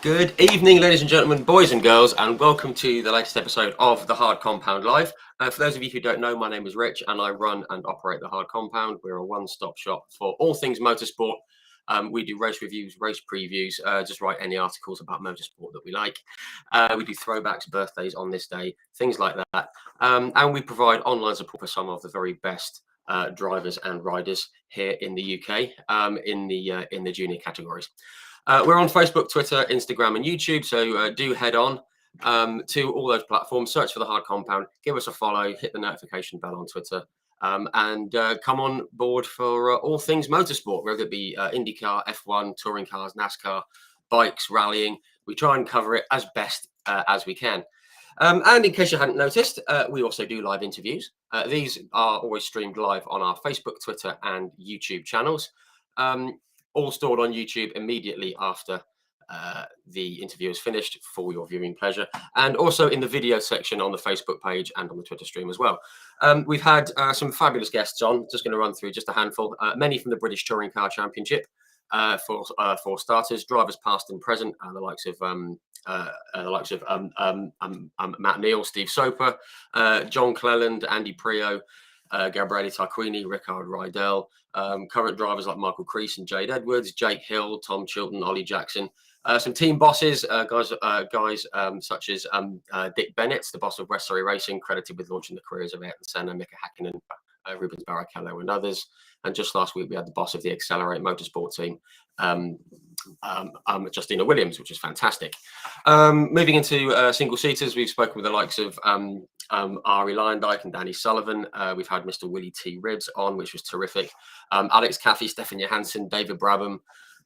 Good evening, ladies and gentlemen, boys and girls, and welcome to the latest episode of the Hard Compound Live. For those of you who don't know, my name is Rich, and I run and operate the Hard Compound. We're a one-stop shop for all things motorsport. We do race reviews, race previews, just write any articles about motorsport that we like. We do throwbacks, birthdays on this day, things like that. And we provide online support for some of the very best drivers and riders here in the UK in the junior categories. We're on Facebook, Twitter, Instagram, and YouTube, so do head on to all those platforms, search for the Hard Compound, give us a follow, hit the notification bell on Twitter, and come on board for all things motorsport, whether it be IndyCar, F1, touring cars, NASCAR, bikes, rallying. We try and cover it as best as we can. And in case you hadn't noticed, we also do live interviews. These are always streamed live on our Facebook, Twitter, and YouTube channels. All stored on YouTube immediately after the interview is finished for your viewing pleasure, and also in the video section on the Facebook page and on the Twitter stream as well. We've had some fabulous guests on. Just going to run through just a handful, many from the British Touring Car Championship for starters, drivers past and present, the likes of Matt Neal, Steve Soper, John Cleland, Andy Prio, Gabriele Tarquini, Rickard Rydell, current drivers like Michael Crease and Jade Edwards, Jake Hill, Tom Chilton, Ollie Jackson, some team bosses, guys such as Dick Bennett, the boss of West Surrey Racing, credited with launching the careers of Ayrton Senna, Mika Hakkinen, Rubens Barrichello, and others. And just last week we had the boss of the Accelerate Motorsport team, Justina Williams, which is fantastic. Moving into single seaters, we've spoken with the likes of Ari Lyndike and Danny Sullivan. We've had Mr. Willie T. Ribbs on, which was terrific. Alex Caffey, Stefan Johansson, David Brabham,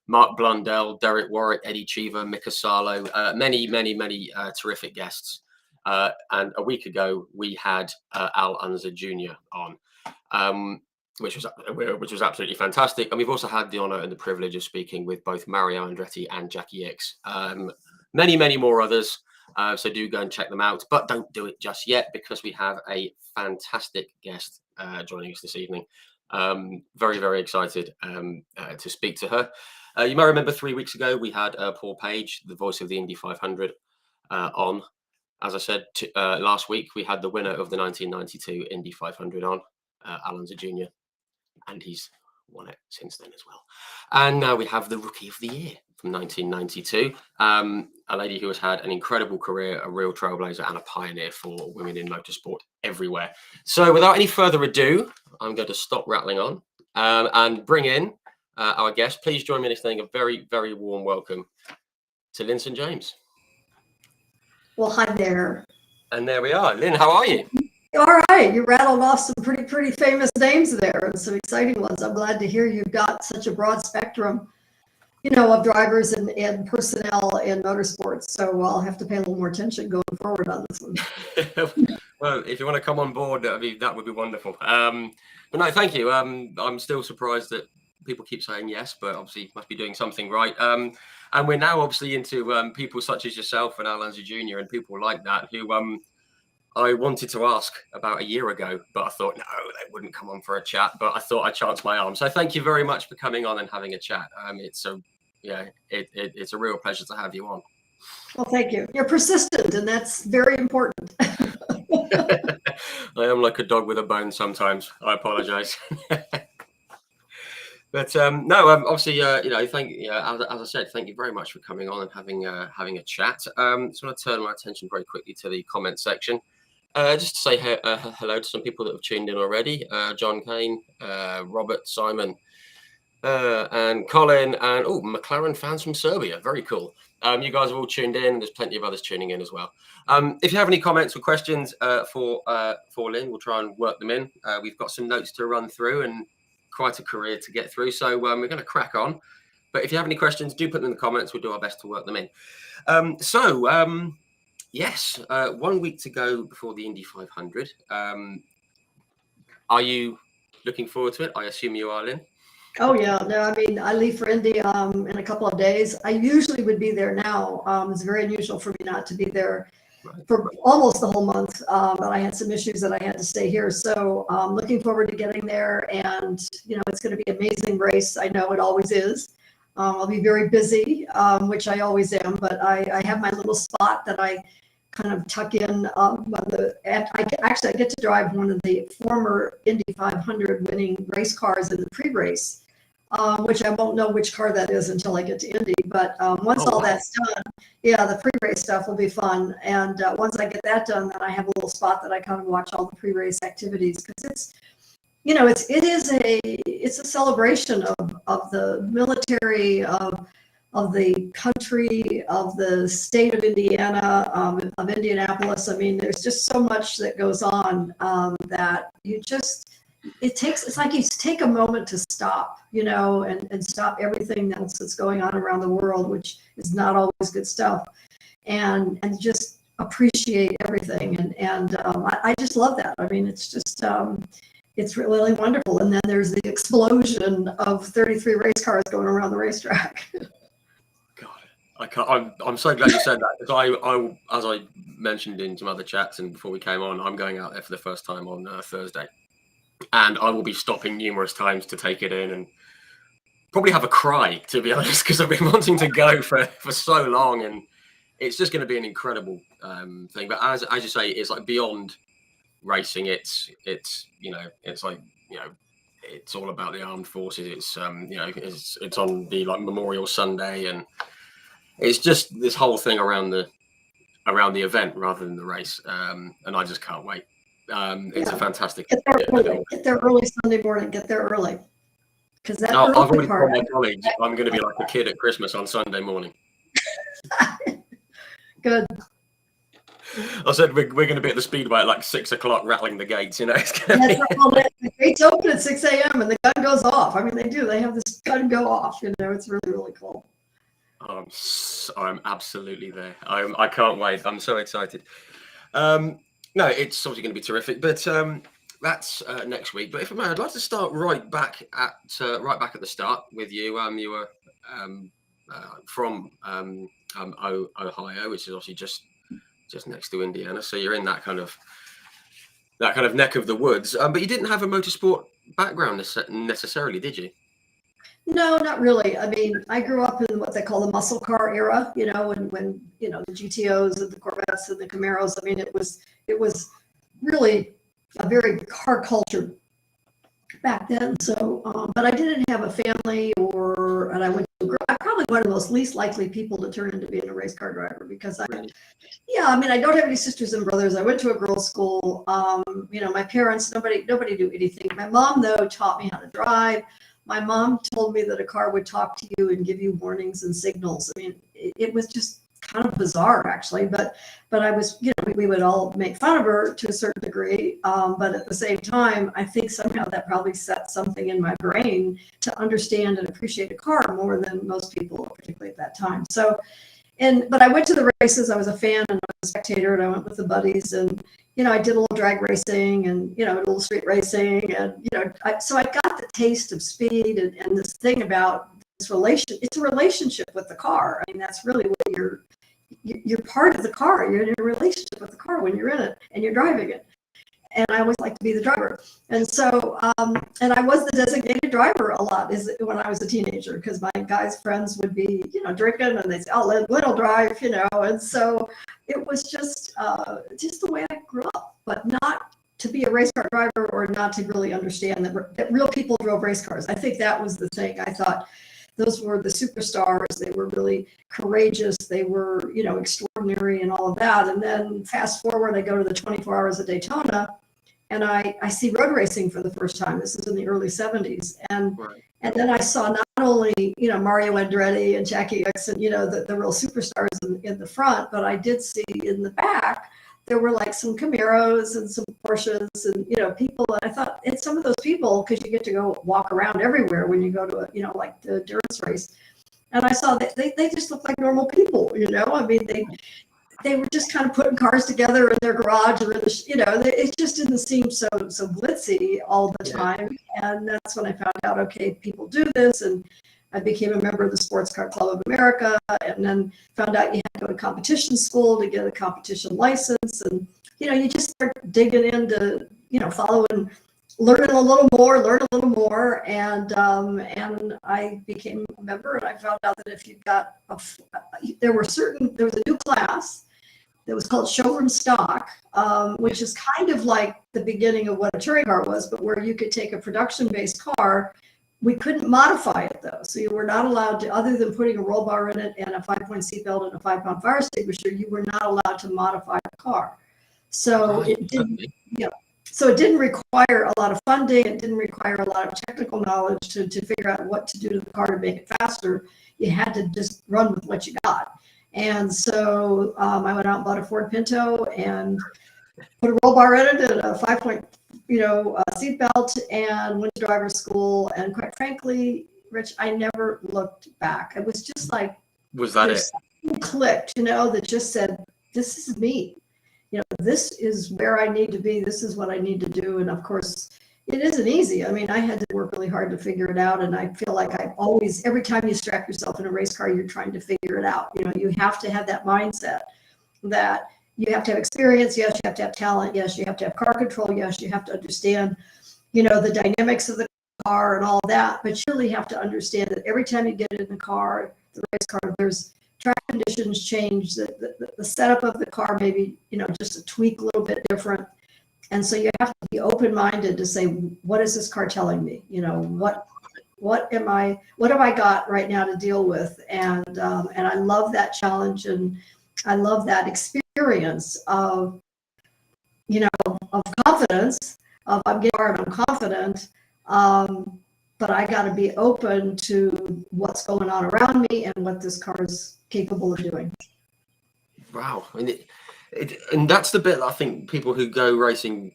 Mark Blundell, Derek Warwick, Eddie Cheever, Mika Salo, many terrific guests. And a week ago, we had Al Unser Jr. on, which was absolutely fantastic. And we've also had the honour and the privilege of speaking with both Mario Andretti and Jackie X. Many more others. So do go and check them out, but don't do it just yet, because we have a fantastic guest joining us this evening. Very excited to speak to her. You may remember 3 weeks ago we had Paul Page, the voice of the Indy 500, on. As I said last week, we had the winner of the 1992 Indy 500 on, Al Unser Jr., and he's won it since then as well. And now we have the Rookie of the Year from 1992, a lady who has had an incredible career, a real trailblazer and a pioneer for women in motorsport everywhere. So without any further ado, I'm going to stop rattling on and bring in our guest. Please join me in saying a very warm welcome to Lyn St. James. Well, hi there. And there we are. Lyn, how are you? All right, you rattled off some pretty famous names there, and some exciting ones. I'm glad to hear you've got such a broad spectrum, of drivers and personnel in motorsports. So I'll have to pay a little more attention going forward on this one. Well, if you want to come on board, that would be wonderful. But no, thank you. I'm still surprised that people keep saying yes, but obviously must be doing something right. And we're now obviously into people such as yourself and Al Unser Jr. and people like that who I wanted to ask about a year ago, but I thought, no, they wouldn't come on for a chat, but I thought I'd chance my arm. So thank you very much for coming on and having a chat. It's a real pleasure to have you on. Well, thank you. You're persistent, and that's very important. I am like a dog with a bone sometimes. I apologize. But obviously, as I said, thank you very much for coming on and having a chat. So I want to turn my attention very quickly to the comment section. Just to say hello to some people that have tuned in already. John Kane, Robert, Simon, and Colin, and McLaren fans from Serbia. Very cool. You guys have all tuned in. There's plenty of others tuning in as well. If you have any comments or questions for Lyn, we'll try and work them in. We've got some notes to run through and quite a career to get through. So we're going to crack on. But if you have any questions, do put them in the comments. We'll do our best to work them in. Yes, 1 week to go before the Indy 500. Are you looking forward to it? I assume you are, Lyn. Oh, yeah. No, I mean, I leave for Indy in a couple of days. I usually would be there now. It's very unusual for me not to be there for almost the whole month, but I had some issues that I had to stay here. So looking forward to getting there, and it's going to be an amazing race. I know it always is. I'll be very busy, which I always am, but I have my little spot that I kind of tuck in. I get to drive one of the former Indy 500 winning race cars in the pre-race, which I won't know which car that is until I get to Indy. But once all that's done, yeah, the pre-race stuff will be fun. And once I get that done, then I have a little spot that I kind of watch all the pre-race activities, because it's, you know, it's a celebration of the military, of the country, of the state of Indiana, of Indianapolis. I mean, there's just so much that goes on, that it's like you take a moment to stop, you know, and stop everything else that's going on around the world, which is not always good stuff, and just appreciate everything. And I just love that. I mean, it's just, it's really wonderful. And then there's the explosion of 33 race cars going around the racetrack. I'm so glad you said that, because as I mentioned in some other chats and before we came on, I'm going out there for the first time on Thursday, and I will be stopping numerous times to take it in and probably have a cry, to be honest, because I've been wanting to go for so long, and it's just going to be an incredible thing. But as you say, it's like beyond racing. It's you know, it's like, you know, it's all about the armed forces. It's you know, it's on the like Memorial Sunday, and it's just this whole thing around the event rather than the race, and I just can't wait. It's a fantastic. Get there early Sunday morning. Get there early, because that. I've already told my colleagues I'm going to be like a kid at Christmas on Sunday morning. Good. I said we're going to be at the speedway at like 6 o'clock, rattling the gates. You know, The gates open at 6 a.m. and the gun goes off. I mean, they do. They have this gun go off. You know, it's really, really cool. I'm absolutely there. I can't wait. I'm so excited. No, it's obviously going to be terrific. But that's next week. But if I may, I'd like to start right back at the start with you. You were from Ohio, which is obviously just next to Indiana. So you're in that kind of neck of the woods. But you didn't have a motorsport background necessarily, did you? No, not really. I mean, I grew up in what they call the muscle car era, you know, when you know, the GTOs and the Corvettes and the Camaros. I mean, it was really a very car culture back then. So, but I didn't have a family, and I'm probably one of the most least likely people to turn into being a race car driver, because I mean, I don't have any sisters and brothers. I went to a girls' school. You know, my parents, nobody knew anything. My mom, though, taught me how to drive. My mom told me that a car would talk to you and give you warnings and signals. I mean, it was just kind of bizarre, actually. But I was, you know, we would all make fun of her to a certain degree. But at the same time, I think somehow that probably set something in my brain to understand and appreciate a car more than most people, particularly at that time. So, but I went to the races. I was a fan and I was a spectator, and I went with the buddies, and you know, I did a little drag racing and, you know, a little street racing, and, you know, so I got the taste of speed and this thing about this it's a relationship with the car. I mean, that's really what you're part of the car. You're in a relationship with the car when you're in it and you're driving it. And I always like to be the driver. And so, and I was the designated driver a lot when I was a teenager, because my guys' friends would be, you know, drinking, and they'd say, oh, Lyn will drive, you know. And so it was just the way I grew up, but not to be a race car driver, or not to really understand that real people drove race cars. I think that was the thing. I thought those were the superstars. They were really courageous. They were, you know, extraordinary and all of that. And then fast forward, I go to the 24 Hours of Daytona, and I see road racing for the first time. This is in the early 70s. And then I saw not only, you know, Mario Andretti and Jackie X and, you know, the real superstars in the front, but I did see in the back, there were like some Camaros and some Porsches and, you know, people. And I thought, it's some of those people, because you get to go walk around everywhere when you go to you know, like the endurance race. And I saw that they just look like normal people, you know. I mean, they were just kind of putting cars together in their garage, or in the, you know, it just didn't seem so glitzy all the time. And that's when I found out, okay, people do this. And I became a member of the Sports Car Club of America, and then found out you had to go to competition school to get a competition license. And, you know, you just start digging into, you know, following learn a little more, and I became a member, and I found out that if you got there was a new class that was called showroom stock, which is kind of like the beginning of what a touring car was, but where you could take a production-based car. We couldn't modify it though, so you were not allowed to, other than putting a roll bar in it and a 5-point seatbelt and a 5-pound fire extinguisher, you were not allowed to modify the car. So it didn't, so it didn't require a lot of funding. It didn't require a lot of technical knowledge to figure out what to do to the car to make it faster. You had to just run with what you got. And so I went out and bought a Ford Pinto and put a roll bar in it and a 5-point, seat belt, and went to driver's school. And quite frankly, Rich, I never looked back. It was just like, was that it? Something clicked, that just said, this is me. This is where I need to be. This is what I need to do. And of course, it isn't easy. I mean, I had to work really hard to figure it out. And I feel like I've always, every time you strap yourself in a race car, you're trying to figure it out. You have to have that mindset that you have to have experience. Yes, you have to have talent. Yes, you have to have car control. Yes, you have to understand, the dynamics of the car and all that. But you really have to understand that every time you get in the car, the race car, there's track conditions change, the setup of the car, maybe, just a tweak a little bit different. And so you have to be open-minded to say, what is this car telling me? What have I got right now to deal with? And I love that challenge, and I love that experience of confidence, of I'm getting hard, I'm confident, but I got to be open to what's going on around me and what this car is capable of doing. Wow. And that's the bit I think people who go racing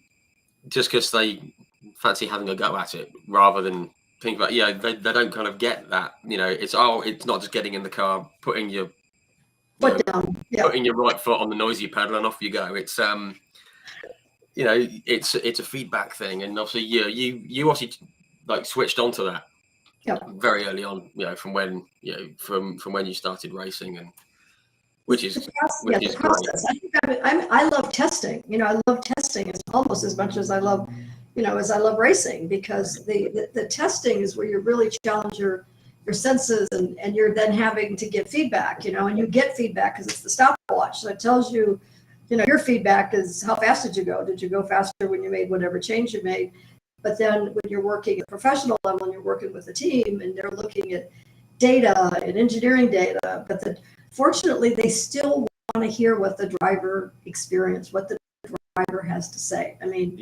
just because they fancy having a go at it rather than think about, they don't kind of get that, it's not just getting in the car, putting your foot down, putting your right foot on the noisy pedal and off you go. It's it's a feedback thing, and obviously you obviously like switched onto that very early on, from when from when you started racing, and which is the process. Great. I love testing. I love testing almost as much as I love racing, because the testing is where you really challenge your senses, and you're then having to give feedback, and you get feedback because it's the stopwatch. So it tells you, your feedback is how fast did you go? Did you go faster when you made whatever change you made? But then when you're working at professional level and you're working with a team and they're looking at data and engineering data, but fortunately they still want to hear what the driver experienced, what the driver has to say. I mean,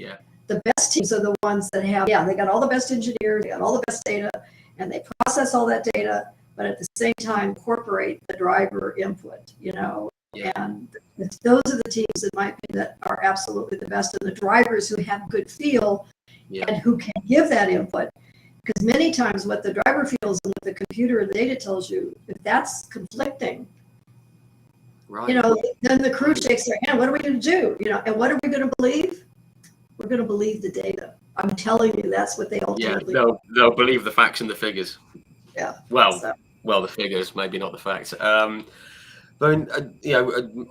the best teams are the ones that have, they got all the best engineers, they got all the best data, and they process all that data, but at the same time incorporate the driver input, and those are the teams, in my opinion, that are absolutely the best, and the drivers who have good feel and who can give that input. Because many times what the driver feels and what the computer and the data tells you, if that's conflicting, then the crew shakes their hand. What are we going to do? And what are we going to believe? We're going to believe the data. I'm telling you, that's what they ultimately. They'll believe the facts and the figures. Yeah. Well, the figures, maybe not the facts. But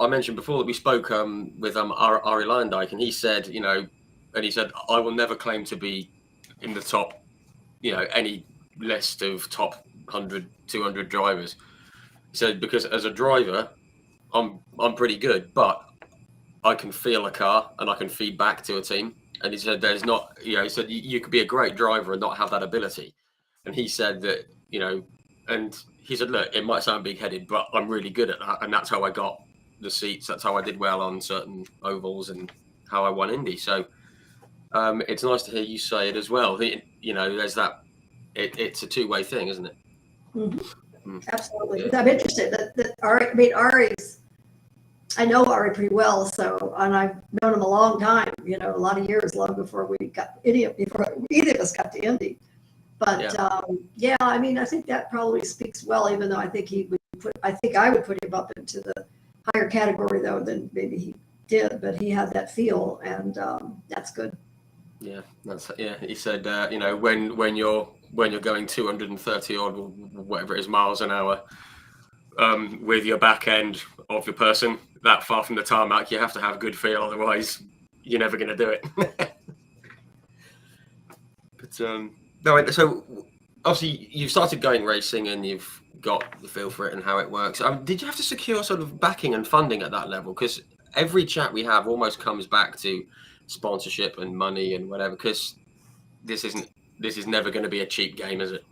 I mentioned before that we spoke with Ari Lyn, and he said, I will never claim to be in the top, any list of top 100, 200 drivers. He said, because as a driver, I'm pretty good, but I can feel a car and I can feed back to a team. And he said, there's not, he said, you could be a great driver and not have that ability. And he said that, and he said, look, it might sound big-headed, but I'm really good at that. And that's how I got the seats. That's how I did well on certain ovals and how I won Indy. So it's nice to hear you say it as well. There's that, it's a two-way thing, isn't it? Mm-hmm. Absolutely. I'm interested that Ari's, I know Ari pretty well, and I've known him a long time, a lot of years, long before before either of us got to Indy. But I mean, I think that probably speaks well, even though I think I would put him up into the higher category though than maybe he did, but he had that feel, and that's good. Yeah, he said, when you're going 230 odd, whatever it is, miles an hour, with your back end of your person that far from the tarmac, you have to have good feel, otherwise you're never going to do it. No, so obviously you've started going racing and you've got the feel for it and how it works. Did you have to secure sort of backing and funding at that level? Because every chat we have almost comes back to sponsorship and money and whatever. Because this is never going to be a cheap game, is it?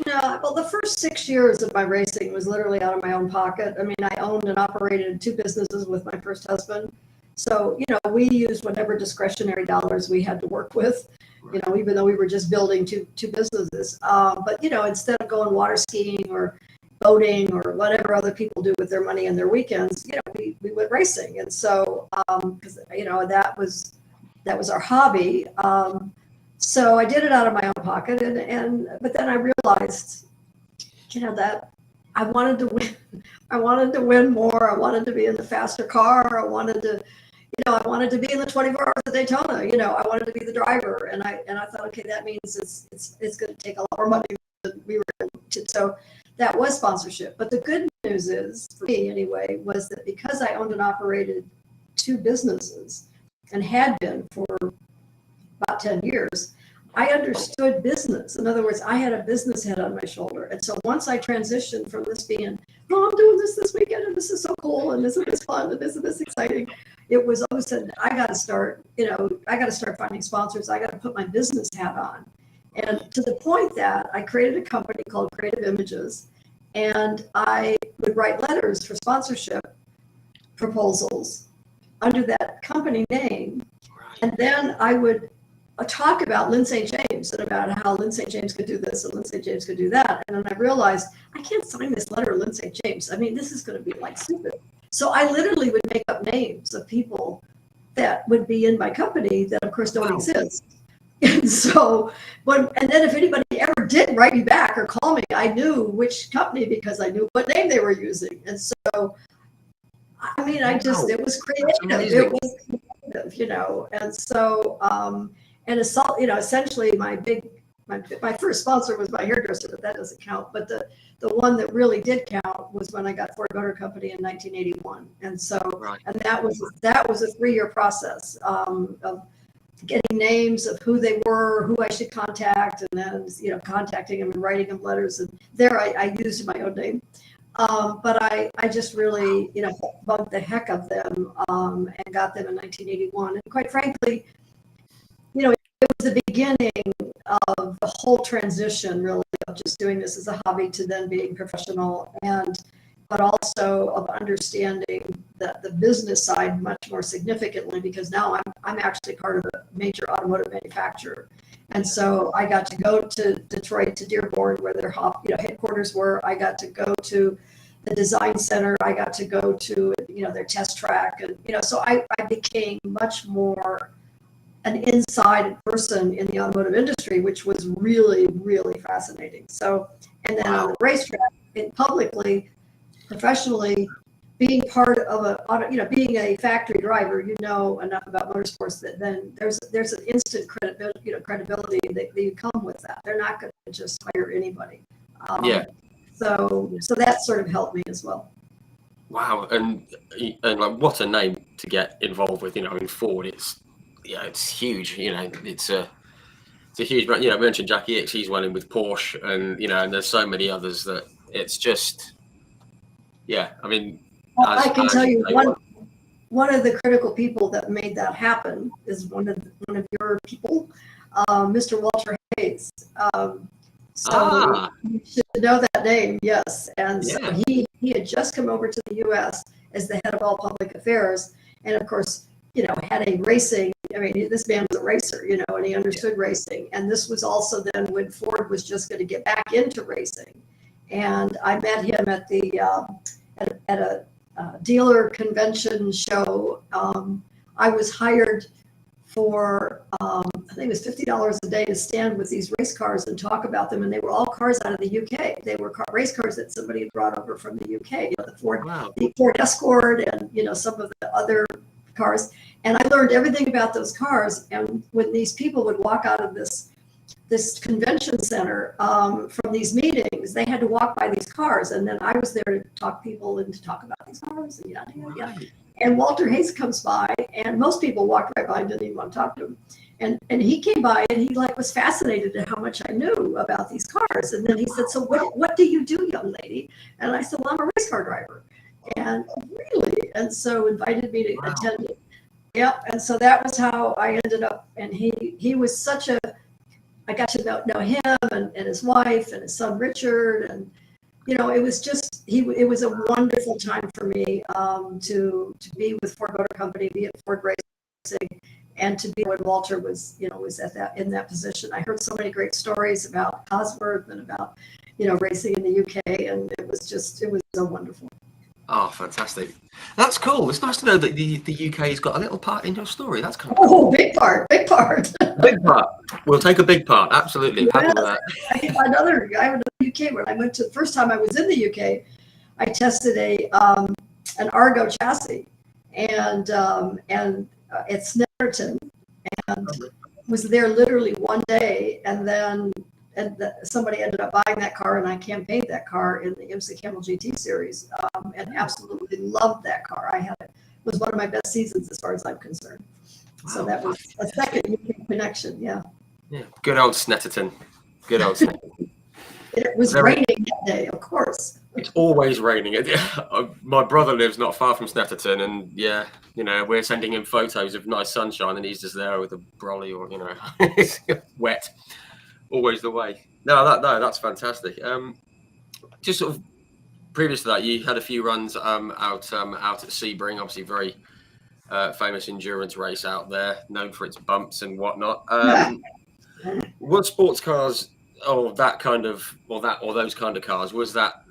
No, well, the first 6 years of my racing was literally out of my own pocket. I mean, I owned and operated 2 businesses with my first husband. So, we used whatever discretionary dollars we had to work with, even though we were just building two businesses. But, instead of going water skiing or boating or whatever other people do with their money and their weekends, we went racing. And so, because, that was our hobby. So I did it out of my own pocket, but then I realized, that I wanted to win. I wanted to win more. I wanted to be in the faster car. I wanted to be in the 24 hours of Daytona. I wanted to be the driver, and I thought, okay, that means it's going to take a lot more money than we were going to. So that was sponsorship. But the good news is, for me anyway, was that because I owned and operated 2 businesses and had been for about 10 years, I understood business. In other words, I had a business head on my shoulder. And so once I transitioned from this being, I'm doing this weekend, and this is so cool, and isn't this fun, and isn't this exciting, it was all of a sudden, I got to start finding sponsors. I got to put my business hat on. And to the point that I created a company called Creative Images, and I would write letters for sponsorship proposals under that company name. And then I would talk about Lyn St. James and about how Lyn St. James could do this and Lyn St. James could do that. And then I realized I can't sign this letter, Lyn St. James. I mean, this is going to be like stupid. So I literally would make up names of people that would be in my company that, of course, don't exist. And so, and then if anybody ever did write me back or call me, I knew which company because I knew what name they were using. And so, I mean, it was creative. It was creative, and so, essentially my first sponsor was my hairdresser, but that doesn't count. But the one that really did count was when I got Ford Motor Company in 1981. And so, and that was a 3-year process of getting names of who they were, who I should contact, and then, contacting them and writing them letters. And there I used my own name. But I just really, bugged the heck of them and got them in 1981. And quite frankly, it was the beginning of the whole transition, really, of just doing this as a hobby to then being professional, but also of understanding the business side much more significantly, because now I'm actually part of a major automotive manufacturer. And so I got to go to Detroit, to Dearborn, where their headquarters were. I got to go to the design center. I got to go to their test track, and so I became much more an inside person in the automotive industry, which was really, really fascinating. So, and then on the racetrack, publicly, professionally, being part of being a factory driver, enough about motorsports that then there's an instant credibility that you come with that. They're not going to just hire anybody. So that sort of helped me as well. Wow, and like, what a name to get involved with. In Ford, it's huge. It's a huge brand. I mentioned Jackie Hicks, he's running with Porsche, and and there's so many others that it's just, I mean, I can tell you one of the critical people that made that happen is one of your people, Mr. Walter Hayes. So you should know that name, yes. And so he had just come over to the U.S. as the head of all public affairs, and of course, had a racing. I mean, this man was a racer, and he understood racing. And this was also then when Ford was just going to get back into racing. And I met him at the at a dealer convention show. I was hired for I think it was $50 a day to stand with these race cars and talk about them, and they were all cars out of the UK. They were race cars that somebody had brought over from the UK. The Ford Escort, and some of the other cars. And I learned everything about those cars. And when these people would walk out of this convention center from these meetings, they had to walk by these cars, and then I was there to talk people and to talk about these cars. And And Walter Hayes comes by, and most people walked right by and didn't even want to talk to him. And he came by, and he like was fascinated at how much I knew about these cars. And then he said, "So what do you do, young lady?" And I said, "Well, I'm a race car driver." And really, and so invited me to attend it. Yep. And so that was how I ended up. And he was such a, I got to know him and his wife and his son Richard, and it was just it was a wonderful time for me to be with Ford Motor Company, be at Ford Racing, and to be when Walter was was in that position. I heard so many great stories about Cosworth and about racing in the UK, and it was so wonderful. Oh, fantastic! That's cool. It's nice to know that the UK's got a little part in your story. That's kind of cool. Big part. Big part. We'll take a big part. Absolutely. Yes. Happy with that. I have another UK when I went to the first time I was in the UK. I tested an Argo chassis, and at Snetterton, and was there literally one day, and then somebody ended up buying that car, and I campaigned that car in the IMSA Camel GT series, and absolutely loved that car. It was one of my best seasons as far as I'm concerned. So that was a second UK connection. Yeah. Good old Snetterton. Good old Snetterton. It was raining that day, of course. It's always raining. My brother lives not far from Snetterton, and we're sending him photos of nice sunshine, and he's just there with a brolly, or it's wet. Always the way. No, that's fantastic. Just sort of previous to that, you had a few runs out at Sebring, obviously very famous endurance race out there, known for its bumps and whatnot. What sports cars or those kind of cars, was that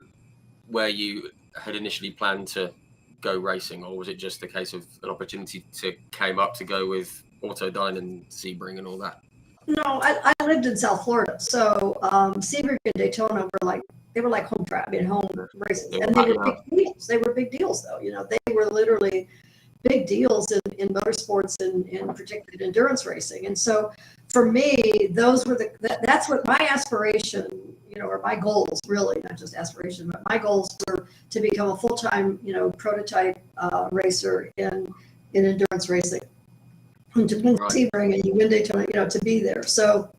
where you had initially planned to go racing, or was it just a case of an opportunity came up to go with Autodyne and Sebring and all that? No, I lived in South Florida, so Sebring and Daytona were like home races, and they were big deals. They were big deals, though. They were literally big deals in motorsports and in particular endurance racing. And so for me, those were that's what my aspiration, or my goals, really, not just aspiration, but my goals were to become a full-time, prototype racer in endurance racing. And to win Sebring and you win Daytona, to be there. So,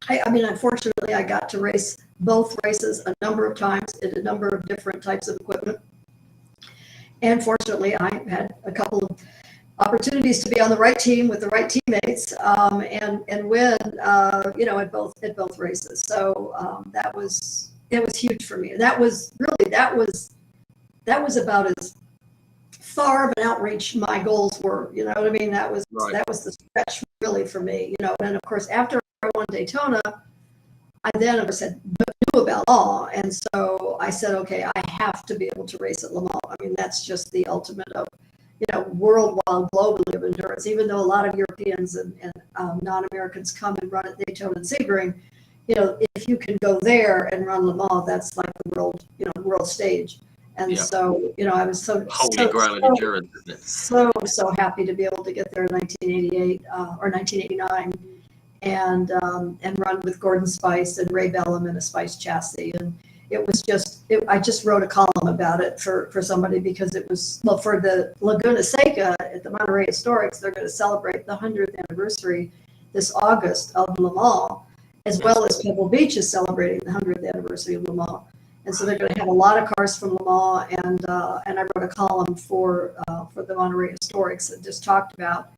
unfortunately, I got to race both races a number of times in a number of different types of equipment. And fortunately, I had a couple of opportunities to be on the right team with the right teammates and win, at both races. So it was huge for me. And that was about as far of an outreach my goals were. You know what I mean? That was the stretch really for me. And of course, after I won Daytona, I then knew about law, and so I said, okay, I have to be able to race at Le Mans. I mean, that's just the ultimate of, worldwide, globally of endurance. Even though a lot of Europeans and non-Americans come and run at Daytona and Sebring, if you can go there and run Le Mans, that's like the world stage. And so, I was so endurance, isn't it? So happy to be able to get there in 1988 or 1989. And run with Gordon Spice and Ray Bellum in a Spice chassis. And it was I just wrote a column about it for somebody, because it was, for the Laguna Seca at the Monterey Historics, they're going to celebrate the 100th anniversary this August of Le Mans, as well as Pebble Beach is celebrating the 100th anniversary of Le Mans. And so they're going to have a lot of cars from Le Mans, and I wrote a column for the Monterey Historics that just talked about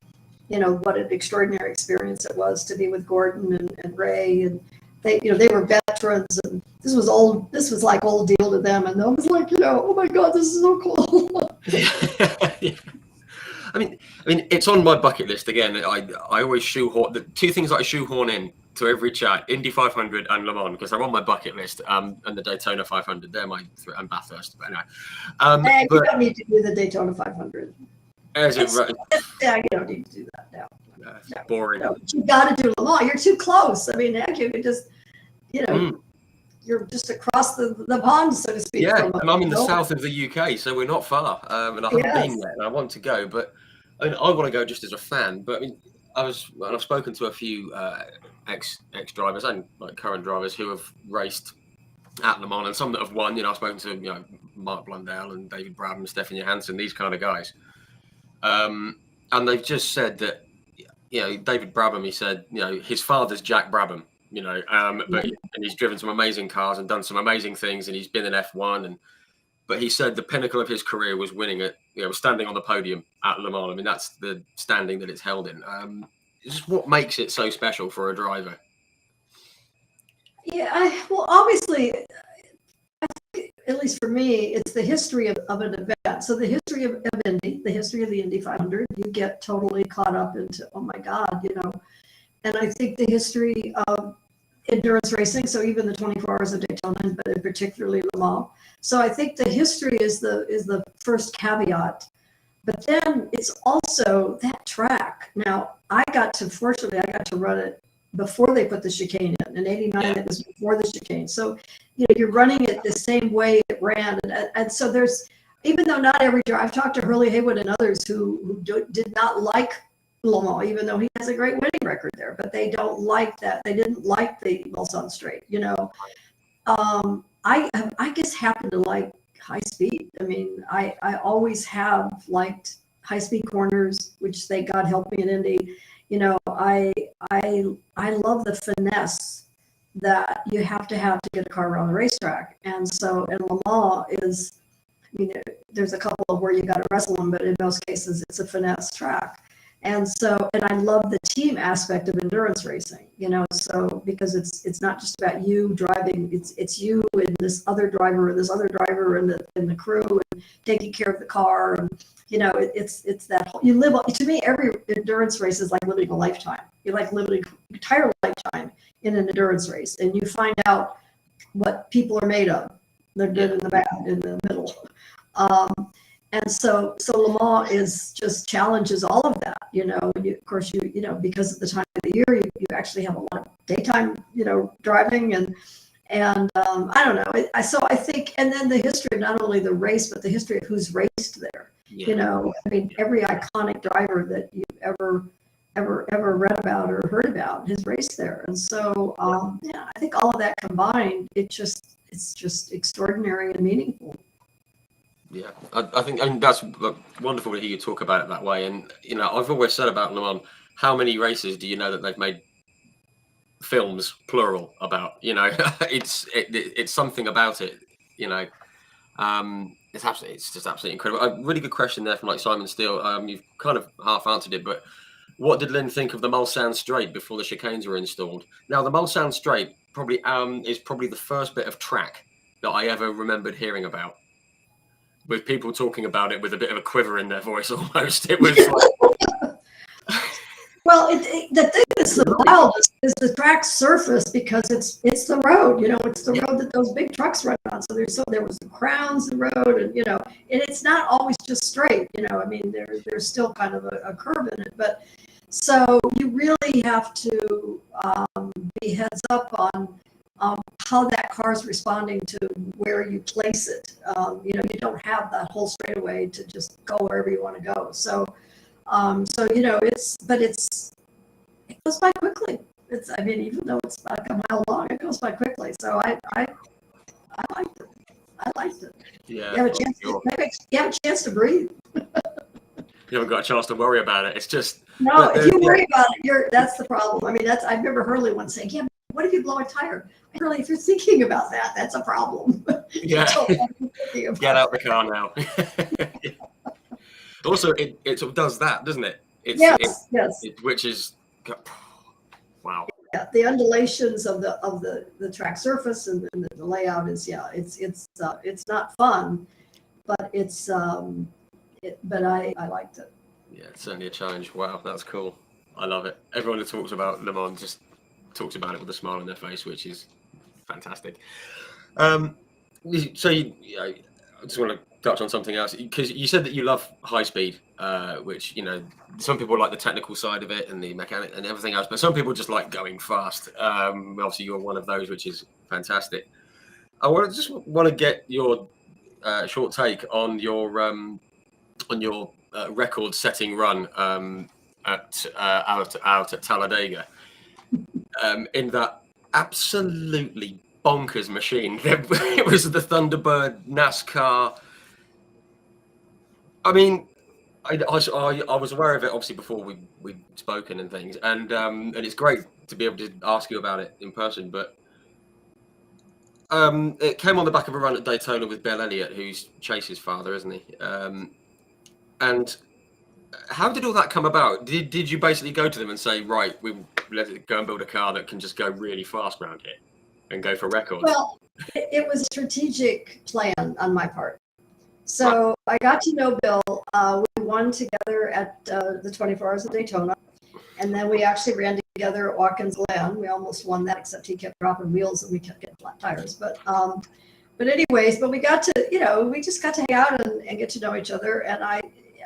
what an extraordinary experience it was to be with Gordon and Ray, and they were veterans, and this was like old deal to them, and I was like, oh my God, this is so cool. Yeah. I mean, it's on my bucket list again. I always shoehorn the two things that I shoehorn in to every chat: Indy 500 and Le Mans, because they're on my bucket list. And the Daytona 500, they're and Bathurst. But anyway, you don't need to do the Daytona 500. Yeah, you don't need to do that now. No, boring. No, you got to do Le Mans. You're too close. I mean, heck, you can just, you're just across the pond, so to speak. Yeah, and I'm in the south of the UK, so we're not far. And I haven't been yet, and I want to go. But I want to go just as a fan. But I've spoken to a few ex drivers and current drivers who have raced at Le Mans, and some that have won. I've spoken to Mark Blundell and David Brabham, Stefan Johansson, these kind of guys. And they've just said that, David Brabham, he said, his father's Jack Brabham, and he's driven some amazing cars and done some amazing things, and he's been in F1, but he said the pinnacle of his career was winning it, standing on the podium at Le Mans. I mean, that's the standing that it's held in. It's just what makes it so special for a driver. Yeah, well, obviously, I think, at least for me, it's the history of an event. So the history of Indy, the history of the Indy 500, you get totally caught up into, oh my God, And I think the history of endurance racing, so even the 24 Hours of Daytona, but particularly Le Mans. So I think the history is the first caveat. But then it's also that track. Now, fortunately, I got to run it before they put the chicane in. In '89, it was before the chicane. So, you're running it the same way it ran. And so even though not every driver, I've talked to Hurley Haywood and others who did not like Le Mans, even though he has a great winning record there, but they don't like that. They didn't like the Lyn St. I guess happen to like high speed. I mean, I always have liked high speed corners, which God help me in Indy. I love the finesse that you have to get a car around the racetrack. And so, and Le Mans is, there's a couple of where you got to wrestle them, but in most cases, it's a finesse track. And so, and I love the team aspect of endurance racing, so because it's not just about you driving, it's you and this other driver and the crew and taking care of the car. And, it's that whole, to me, every endurance race is like living a lifetime. You're like living an entire lifetime in an endurance race, and you find out what people are made of. They're good and the bad in the middle. And so Le Mans just challenges all of that, and of course, because of the time of the year, you actually have a lot of daytime, driving and I don't know. I think, and then the history of not only the race, but the history of who's raced there. I mean, every iconic driver that you've ever read about or heard about has raced there. And so, I think all of that combined, it's just extraordinary and meaningful. Yeah, I think that's wonderful to hear you talk about it that way. And I've always said about Le Mans, how many races do you know that they've made films plural about? It's something about it. It's just absolutely incredible. A really good question there from Simon Steele. You've kind of half answered it, but what did Lyn think of the Mulsanne Straight before the chicanes were installed? Now, the Mulsanne Straight probably is probably the first bit of track that I ever remembered hearing about, with people talking about it with a bit of a quiver in their voice almost. It was well, the thing that's the wildest is the track surface, because it's the road, it's the road that those big trucks run on. So there was the crowns, the road, and and it's not always just straight. I mean, there's still kind of a curve in it, but so you really have to be heads up on how that car is responding to where you place it. You don't have that whole straightaway to just go wherever you want to go. So, it goes by quickly. Even though it's like a mile long, it goes by quickly. So I liked it. I liked it. Yeah. You have a chance to breathe. You haven't got a chance to worry about it. It's just no. If you worry about it, that's the problem. I mean, I remember Hurley once saying, "Yeah, what if you blow a tire?" Really, if you're thinking about that, that's a problem. Yeah. Get out the car now. Also, it sort of does that, doesn't it? Yes. Which is, wow. Yeah, the undulations of the track surface and the layout is, it's not fun, but but I liked it. Yeah, it's certainly a challenge. Wow, that's cool. I love it. Everyone who talks about Le Mans just talks about it with a smile on their face, which is fantastic. So I just want to touch on something else, because you said that you love high speed, which some people like the technical side of it and the mechanic and everything else, but some people just like going fast. Obviously, you're one of those, which is fantastic. I want to get your short take on your record-setting run out at Talladega. In that absolutely bonkers machine. It was the Thunderbird NASCAR. I mean, I was aware of it obviously before we'd spoken and things, and it's great to be able to ask you about it in person. But it came on the back of a run at Daytona with Bill Elliott, who's Chase's father, isn't he? And how did all that come about? Did you basically go to them and say, right, let's go and build a car that can just go really fast around here and go for records? Well, it was a strategic plan on my part. So I got to know Bill. We won together at the 24 Hours of Daytona. And then we actually ran together at Watkins Glen. We almost won that, except he kept dropping wheels and we kept getting flat tires. But anyways, we got to, we just got to hang out and get to know each other. And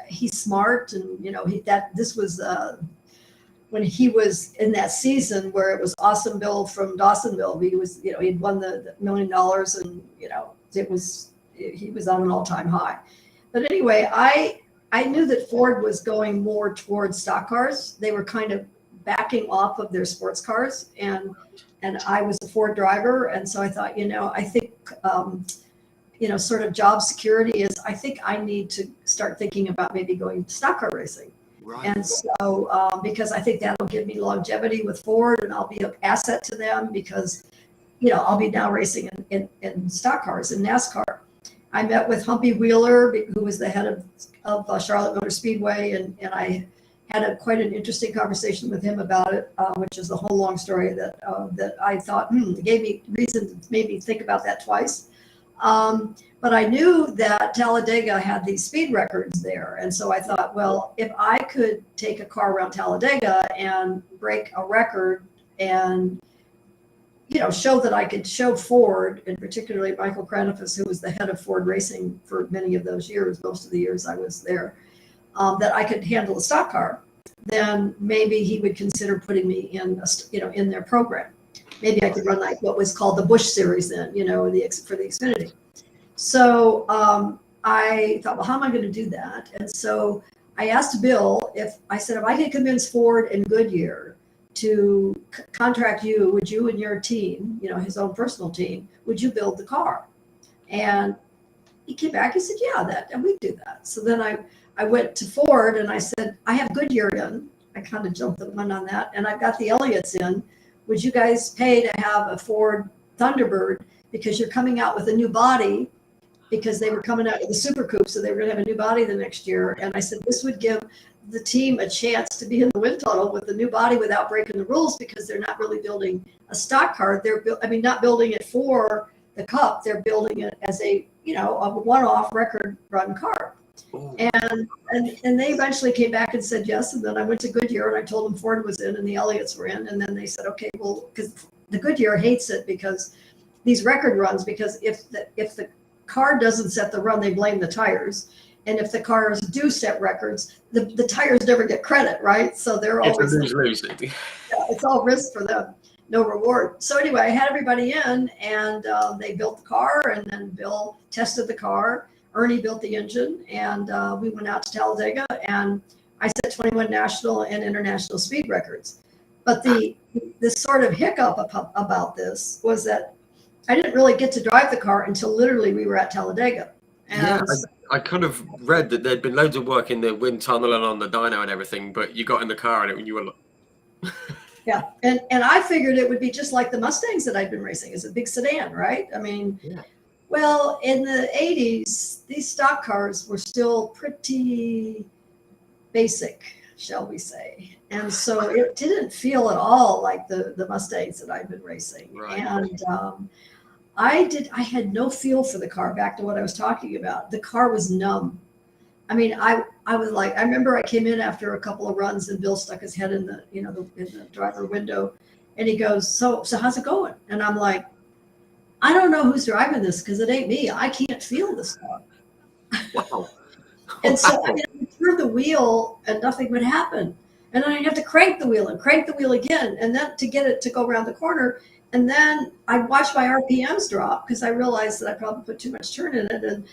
he's smart, and this was when he was in that season where it was Awesome Bill from Dawsonville. He was, he'd won the $1 million, and he was on an all-time high. But anyway, I knew that Ford was going more towards stock cars. They were kind of backing off of their sports cars, and I was a Ford driver, and so I thought, I think sort of job security is, I think I need to start thinking about maybe going stock car racing. Right. And so because I think that'll give me longevity with Ford, and I'll be an asset to them because I'll be now racing in stock cars in NASCAR. I met with Humpy Wheeler, who was the head of Charlotte Motor Speedway, and I had quite an interesting conversation with him about it, which is the whole long story that I thought gave me reason to maybe think about that twice. But I knew that Talladega had these speed records there, and so I thought, well, if I could take a car around Talladega and break a record and show that I could show Ford, and particularly Michael Kranifus, who was the head of Ford Racing for many of those years, most of the years I was there, that I could handle a stock car, then maybe he would consider putting me in their program. Maybe I could run like what was called the Busch Series then, for the Xfinity. So I thought, well, how am I going to do that? And so I asked Bill if I could convince Ford and Goodyear to contract you, would you and your team, his own personal team, would you build the car? And he came back, he said, yeah, and we do that. So then I went to Ford and I said, I have Goodyear in. I kind of jumped the gun on that. And I've got the Elliots in. Would you guys pay to have a Ford Thunderbird because you're coming out with a new body, because they were coming out with the Super Coupe, so they were going to have a new body the next year. And I said, this would give the team a chance to be in the wind tunnel with the new body without breaking the rules, because they're not really building a stock car. They're not building it for the Cup. They're building it as a one-off record run car. And they eventually came back and said yes. And then I went to Goodyear and I told them Ford was in and the Elliots were in. And then they said, okay, well, because the Goodyear hates it, because these record runs, because if the car doesn't set the run, they blame the tires. And if the cars do set records, the tires never get credit, right? So they're always lose. It's all risk for them, no reward. So anyway, I had everybody in, and they built the car, and then Bill tested the car. Ernie built the engine, and we went out to Talladega, and I set 21 national and international speed records. But the sort of hiccup about this was that I didn't really get to drive the car until literally we were at Talladega. And yeah, I kind of read that there'd been loads of work in the wind tunnel and on the dyno and everything, but you got in the car and you were yeah, and I figured it would be just like the Mustangs that I'd been racing. It's a big sedan, right? I mean, yeah. Well, in the 80s, these stock cars were still pretty basic, shall we say. And so it didn't feel at all like the Mustangs that I'd been racing. Right. And I had no feel for the car, back to what I was talking about. The car was numb. I mean, I was like, I remember I came in after a couple of runs and Bill stuck his head in the, in the driver window, and he goes, so how's it going? And I'm like, I don't know who's driving this, because it ain't me. I can't feel this car. Wow. And so I would turn the wheel and nothing would happen. And then I'd have to crank the wheel and crank the wheel again, and then to get it to go around the corner. And then I'd watch my RPMs drop, because I realized that I probably put too much turn in it.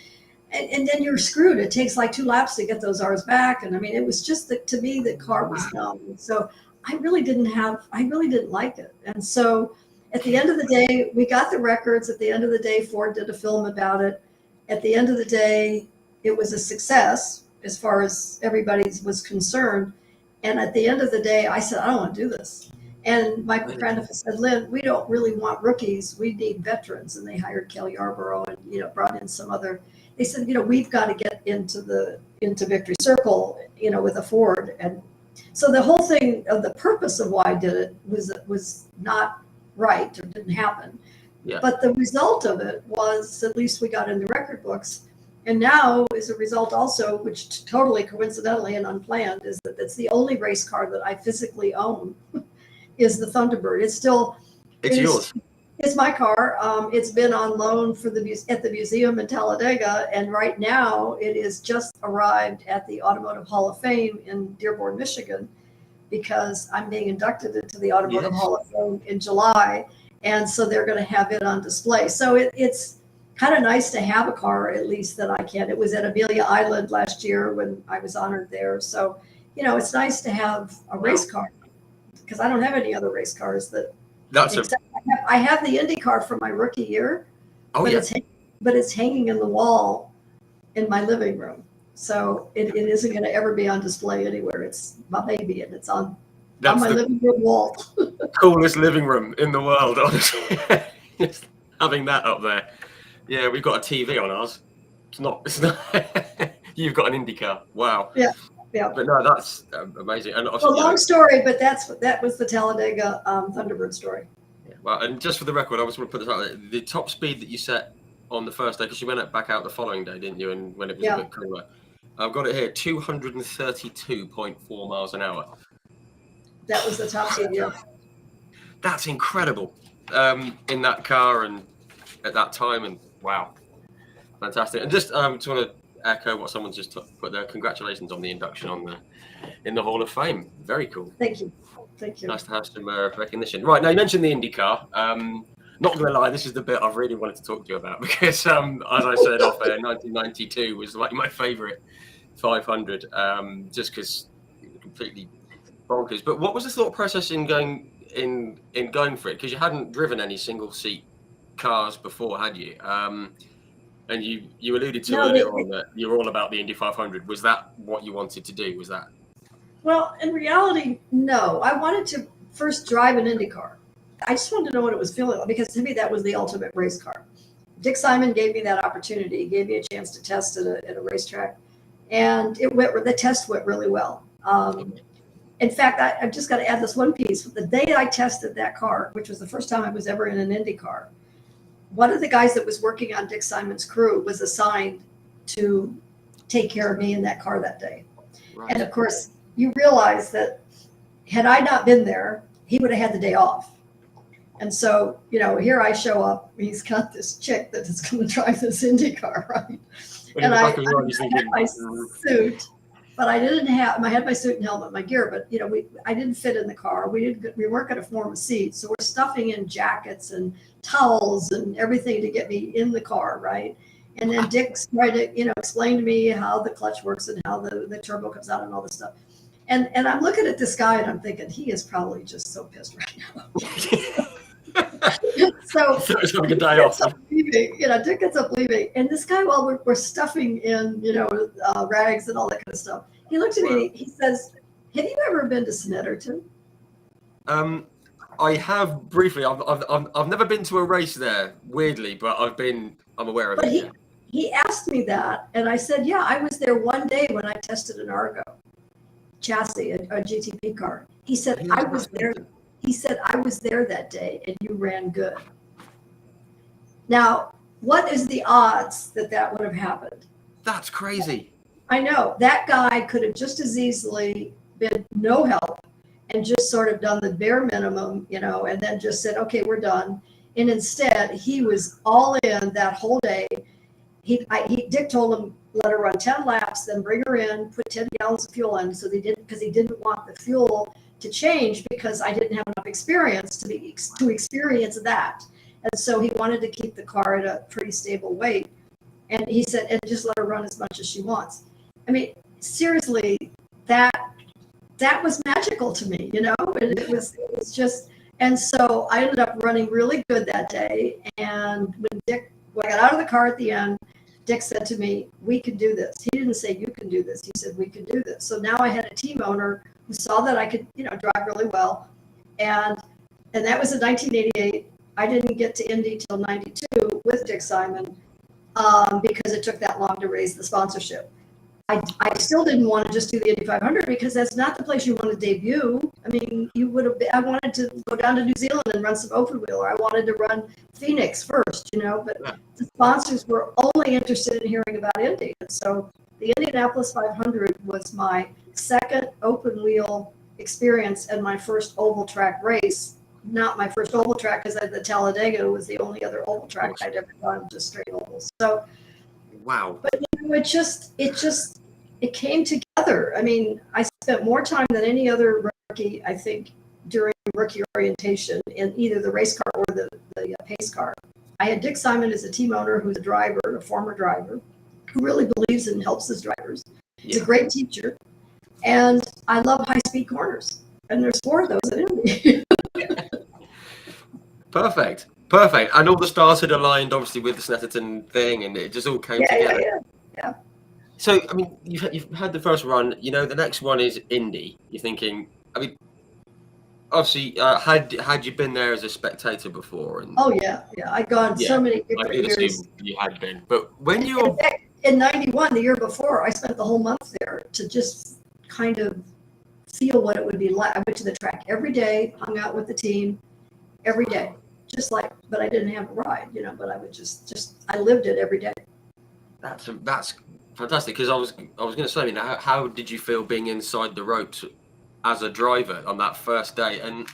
And then you're screwed. It takes like 2 laps to get those R's back. And I mean, it was just that, to me, the car was numb. And so I really didn't like it. And so at the end of the day, we got the records. At the end of the day, Ford did a film about it. At the end of the day, it was a success. as far as everybody was concerned. And at the end of the day, I said, I don't want to do this. And Michael Craniff said, Lyn, we don't really want rookies. We need veterans. And they hired Kel Yarborough and, brought in some other, they said, we've got to get into Victory Circle, with a Ford. And so the whole thing of the purpose of why I did it was not right, or didn't happen. Yeah. But the result of it was, at least we got in the record books. And now is a result also, which totally coincidentally and unplanned, is that it's the only race car that I physically own is the Thunderbird. It's yours. It's my car. It's been on loan at the museum in Talladega. And right now it is just arrived at the Automotive Hall of Fame in Dearborn, Michigan, because I'm being inducted into the Automotive Hall of Fame in July. And so they're going to have it on display. So it's kind of nice to have a car, at least, that I can. It was at Amelia Island last year when I was honored there. So, it's nice to have a race car, because I don't have any other race cars I have the Indy car from my rookie year, but it's hanging in the wall in my living room. So it isn't going to ever be on display anywhere. It's my baby, and it's on my living room wall. Coolest living room in the world, honestly. Just having that up there. Yeah, we've got a TV on ours. It's not. You've got an Indy car. Wow. Yeah. But no, that's amazing. And long story, but that was the Talladega Thunderbird story. Yeah. Well, and just for the record, I just want to put this out there. The top speed that you set on the first day, because you went back out the following day, didn't you? And when it was a bit cooler, I've got it here: 232.4 miles an hour. That was the top speed. Yeah. That's incredible in that car and at that time, and wow, fantastic. And just want to echo what someone's just put there. Congratulations on the induction in the Hall of Fame. Very cool. Thank you. Nice to have some recognition. Right, now you mentioned the IndyCar. Not going to lie, this is the bit I've really wanted to talk to you about, because as I said off air, 1992 was like my favorite 500, just because completely bonkers. But what was the thought process in going for it? Because you hadn't driven any single seat cars before, had you? And you alluded to earlier on that you're all about the Indy 500. Was that what you wanted to do? Was that? Well, in reality, no. I wanted to first drive an Indy car. I just wanted to know what it was feeling like, because to me that was the ultimate race car. Dick Simon gave me that opportunity. He gave me a chance to test at a racetrack, and the test went really well. In fact, I've just got to add this one piece. The day I tested that car, which was the first time I was ever in an Indy car, one of the guys that was working on Dick Simon's crew was assigned to take care of me in that car that day. Right. And of course, you realize that had I not been there, he would have had the day off. And so, here I show up. He's got this chick that is going to drive this Indy car, right? And I had my suit, but I didn't have. I had my suit and helmet, my gear, but I didn't fit in the car. We weren't going to form a seat, so we're stuffing in jackets and towels and everything to get me in the car, right? And then Dick's trying to, explain to me how the clutch works and how the turbo comes out and all this stuff. And I'm looking at this guy and I'm thinking, he is probably just so pissed right now. So it's having a day off. Dick gets up leaving, and this guy, while we're stuffing in, rags and all that kind of stuff, he looks at me and he says, "Have you ever been to Snetterton?" I have briefly. I've never been to a race there, weirdly, but I'm aware of it. He asked me that, and I said, "Yeah, I was there one day when I tested an Argo chassis, a GTP car." He said, "I was there." He said, "I was there that day, and you ran good." Now, what is the odds that would have happened? That's crazy. I know. That guy could have just as easily been no help and just sort of done the bare minimum, and then just said, "Okay, we're done." And instead, he was all in that whole day. Dick told him, let her run 10 laps, then bring her in, put 10 gallons of fuel in. So because he didn't want the fuel to change, because I didn't have enough experience to experience that. And so he wanted to keep the car at a pretty stable weight. And he said, and just let her run as much as she wants. I mean, seriously, that was magical to me, and it was just, and so I ended up running really good that day. And when I got out of the car at the end, Dick said to me, we can do this. He didn't say you can do this. He said we can do this. So now I had a team owner who saw that I could, drive really well. And that was in 1988. I didn't get to Indy till 92 with Dick Simon because it took that long to raise the sponsorship. I still didn't want to just do the Indy 500 because that's not the place you want to debut. I mean, I wanted to go down to New Zealand and run some open wheel, or I wanted to run Phoenix first, but the sponsors were only interested in hearing about Indy. And so the Indianapolis 500 was my second open wheel experience and my first oval track race. Not my first oval track because the Talladega was the only other oval track I'd ever done, just straight ovals. So, wow. But it came together. I mean, I spent more time than any other rookie, I think, during rookie orientation in either the race car or the pace car. I had Dick Simon as a team owner, who's a former driver, who really believes and helps his drivers. He's a great teacher, and I love high-speed corners. And there's 4 of those in Indy. Perfect. And all the stars had aligned, obviously, with the Snetterton thing, and it just all came together. Yeah. So, I mean, you've had the first run. The next one is Indy. You're thinking, I mean, obviously, had you been there as a spectator before? And oh yeah. I'd gone so many different years. Assume you had been, but when you're in '91, the year before, I spent the whole month there to just kind of feel what it would be like. I went to the track every day, hung out with the team every day, but I didn't have a ride, but I would I lived it every day. That's fantastic, because I was going to say, how did you feel being inside the ropes as a driver on that first day, and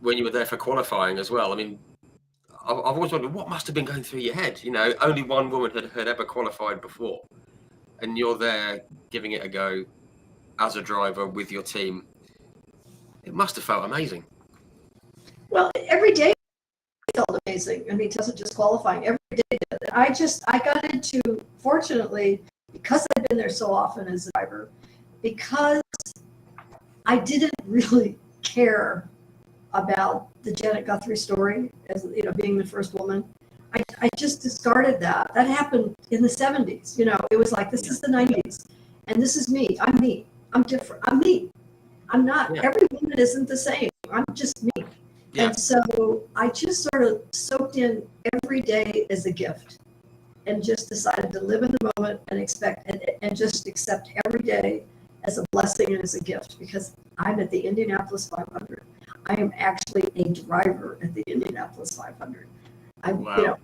when you were there for qualifying as well? I mean, I've always wondered what must have been going through your head. Only one woman had ever qualified before, and you're there giving it a go as a driver with your team. It must have felt amazing. Well, every day felt amazing. I mean, it wasn't just qualifying. Every day. I got into, fortunately, because I've been there so often as a driver, because I didn't really care about the Janet Guthrie story as being the first woman. I just discarded that. That happened in the 70s. It was like, this is the 90s, and this is me. I'm me. I'm different. I'm me. I'm not. Every woman isn't the same. I'm just me. And so I just sort of soaked in every day as a gift, and just decided to live in the moment and just accept every day as a blessing and as a gift, because I'm at the Indianapolis 500. I am actually a driver at the Indianapolis 500. Wow.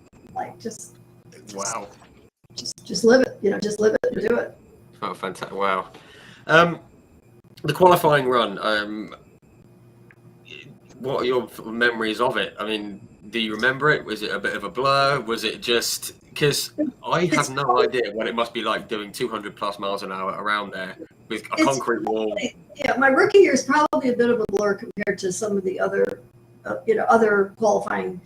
Just Just live it, just live it and do it. Oh, fantastic. Wow. The qualifying run, what are your memories of it? I mean, do you remember it? Was it a bit of a blur? Was it just, because I have no idea what it must be like doing 200 plus miles an hour around there with a concrete wall. Yeah, my rookie year is probably a bit of a blur compared to some of the other, other qualifying.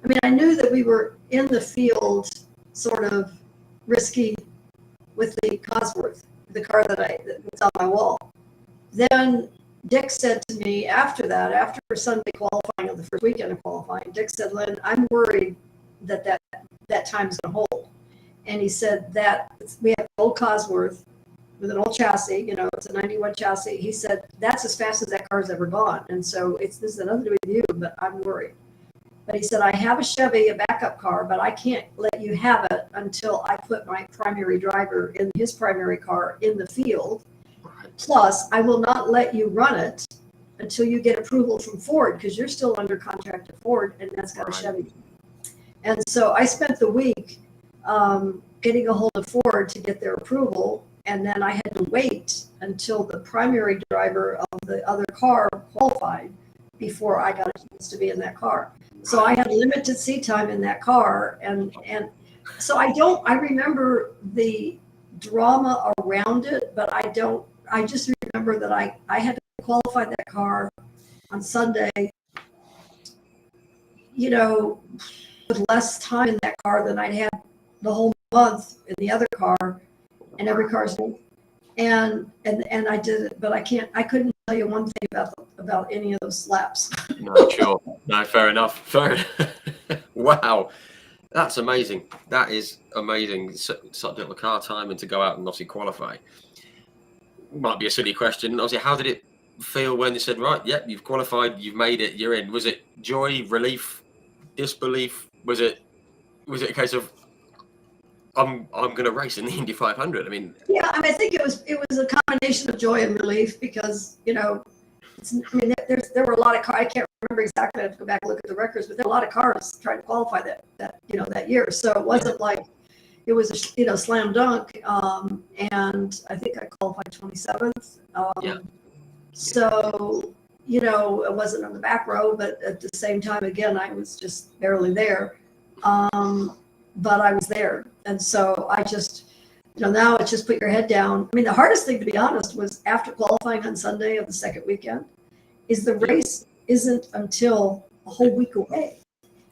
I mean, I knew that we were in the field, sort of risky with the Cosworth, the car that was on my wall. Then Dick said to me after Sunday qualifying, on the first weekend of qualifying, Dick said, "Lyn, I'm worried that time's going to hold." And he said that we have an old Cosworth with an old chassis, it's a 91 chassis. He said, that's as fast as that car's ever gone. And so this is nothing to do with you, but I'm worried. But he said, I have a Chevy, a backup car, but I can't let you have it until I put my primary driver in his primary car in the field. Plus, I will not let you run it until you get approval from Ford, because you're still under contract to Ford, and that's got a Chevy. And so I spent the week getting a hold of Ford to get their approval, and then I had to wait until the primary driver of the other car qualified before I got a chance to be in that car. So I had limited seat time in that car, and so I remember the drama around it, but I just remember that I had to qualify that car on Sunday, with less time in that car than I'd had the whole month in the other car, and every car's and I did it, but I couldn't tell you one thing about any of those laps. No, sure. No, fair enough. Wow. That's amazing. That is amazing. Such little car time and to go out and obviously qualify. Might be a silly question. Obviously, how did it feel when they said, right, yep, you've qualified, you've made it, you're in? Was it joy, relief, disbelief? Was it a case of I'm going to race in the Indy 500? I mean, Yeah, I mean, I think it was a combination of joy and relief because, I mean, there were a lot of cars. I can't remember exactly. I have to go back and look at the records, but there were a lot of cars trying to qualify that year. So it wasn't like it was a slam dunk. And I think I qualified 27th. yeah, So it wasn't on the back row, but at the same time, again, I was just barely there. But I was there, and so I just. Now it's just put your head down. I mean, the hardest thing, to be honest, was after qualifying on Sunday of the second weekend, is the race isn't until a whole week away.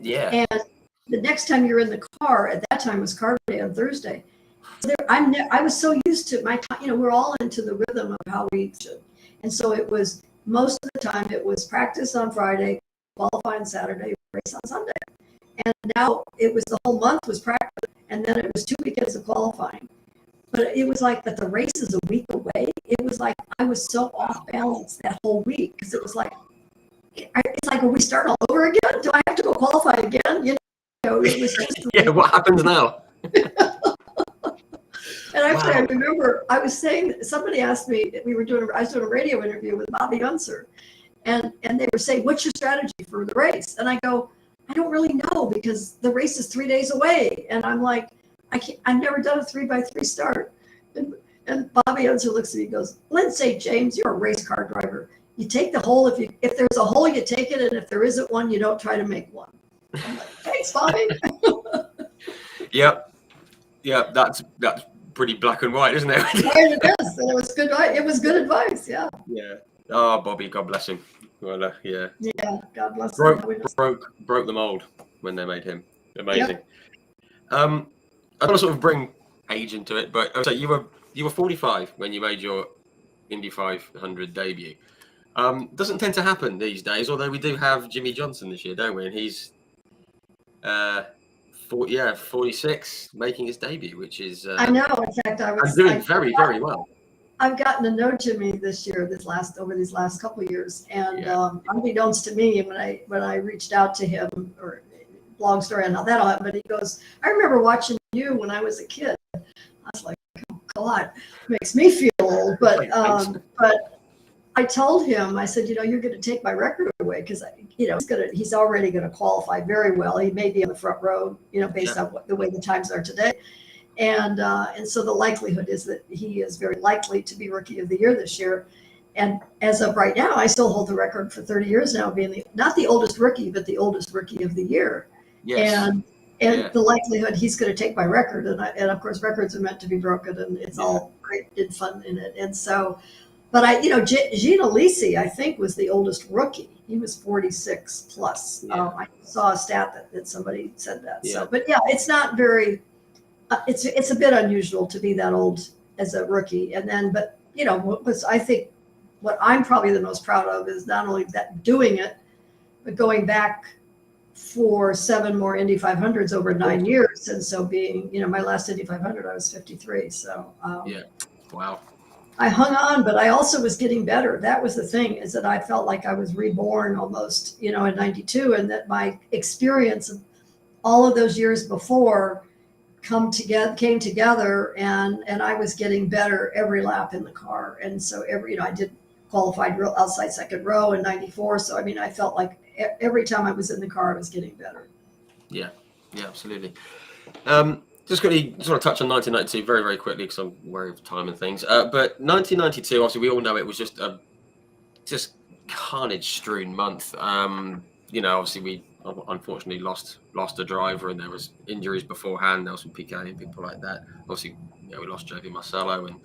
Yeah. And the next time you're in the car, at that time was car day on Thursday. I was so used to my time, we're all into the rhythm of how we should. And so it was, most of the time, it was practice on Friday, qualify on Saturday, race on Sunday. And now it was the whole month was practice, and then it was 2 weekends of qualifying. But it was like that the race is a week away. It was like I was so off balance that whole week because it was like, it's like, will we start all over again? Do I have to go qualify again? It was just yeah. What happens now? And actually, I remember I was saying, somebody asked me, I was doing a radio interview with Bobby Unser, and they were saying, what's your strategy for the race? And I go, I don't really know because the race is 3 days away. And I'm like, I've never done a 3x3 start. And Bobby Unser looks at me and goes, Lyn St. James, you're a race car driver. You take the hole. If there's a hole, you take it. And if there isn't one, you don't try to make one. I'm like, thanks, Bobby. Yep. That's pretty black and white, isn't it? It is. And it was good. It was good advice. Yeah. Yeah. Oh, Bobby, God bless him. Well, yeah. Yeah. God bless him. Broke the mold when they made him. Amazing. Yep. I don't want to sort of bring age into it, but so you were 45 when you made your Indy 500 debut. Doesn't tend to happen these days, although we do have Jimmy Johnson this year, don't we? And he's 46, making his debut, which is I know. In fact, I'm doing very, very well. I've gotten to know Jimmy this year, over these last couple of years, and unbeknownst to me, when I reached out to him, or long story on how that all happened, but he goes, I remember watching you when I was a kid. I was like, oh God, it makes me feel old. But I told him, I said, you're going to take my record away because he's already going to qualify very well. He may be in the front row, based on the way the times are today. And so the likelihood is that he is very likely to be Rookie of the Year this year. And as of right now, I still hold the record for 30 years now, being not the oldest rookie, but the oldest Rookie of the Year. Yes. And the likelihood he's going to take my record, and of course records are meant to be broken, and it's all great and fun in it. And so, but Gene Alesi, I think, was the oldest rookie. He was 46 plus. Yeah. I saw a stat that somebody said that. Yeah. So, but yeah, it's not very. It's a bit unusual to be that old as a rookie, and then, but I think what I'm probably the most proud of is not only that doing it, but going back for 7 more Indy 500s over 9 years. And so being, my last Indy 500, I was 53. So wow. I hung on, but I also was getting better. That was the thing, is that I felt like I was reborn almost, in 92, and that my experience of all of those years before came together, and I was getting better every lap in the car. And so I did qualified outside second row in 94. So, I felt like every time I was in the car, I was getting better. Yeah, absolutely. Just quickly, just want to touch on 1992 very, very quickly because I'm wary of time and things. But 1992, obviously, we all know it was just a carnage-strewn month. Obviously, we unfortunately lost a driver, and there was injuries beforehand. There was some Piquet and people like that. Obviously, we lost Jovi Marcello, and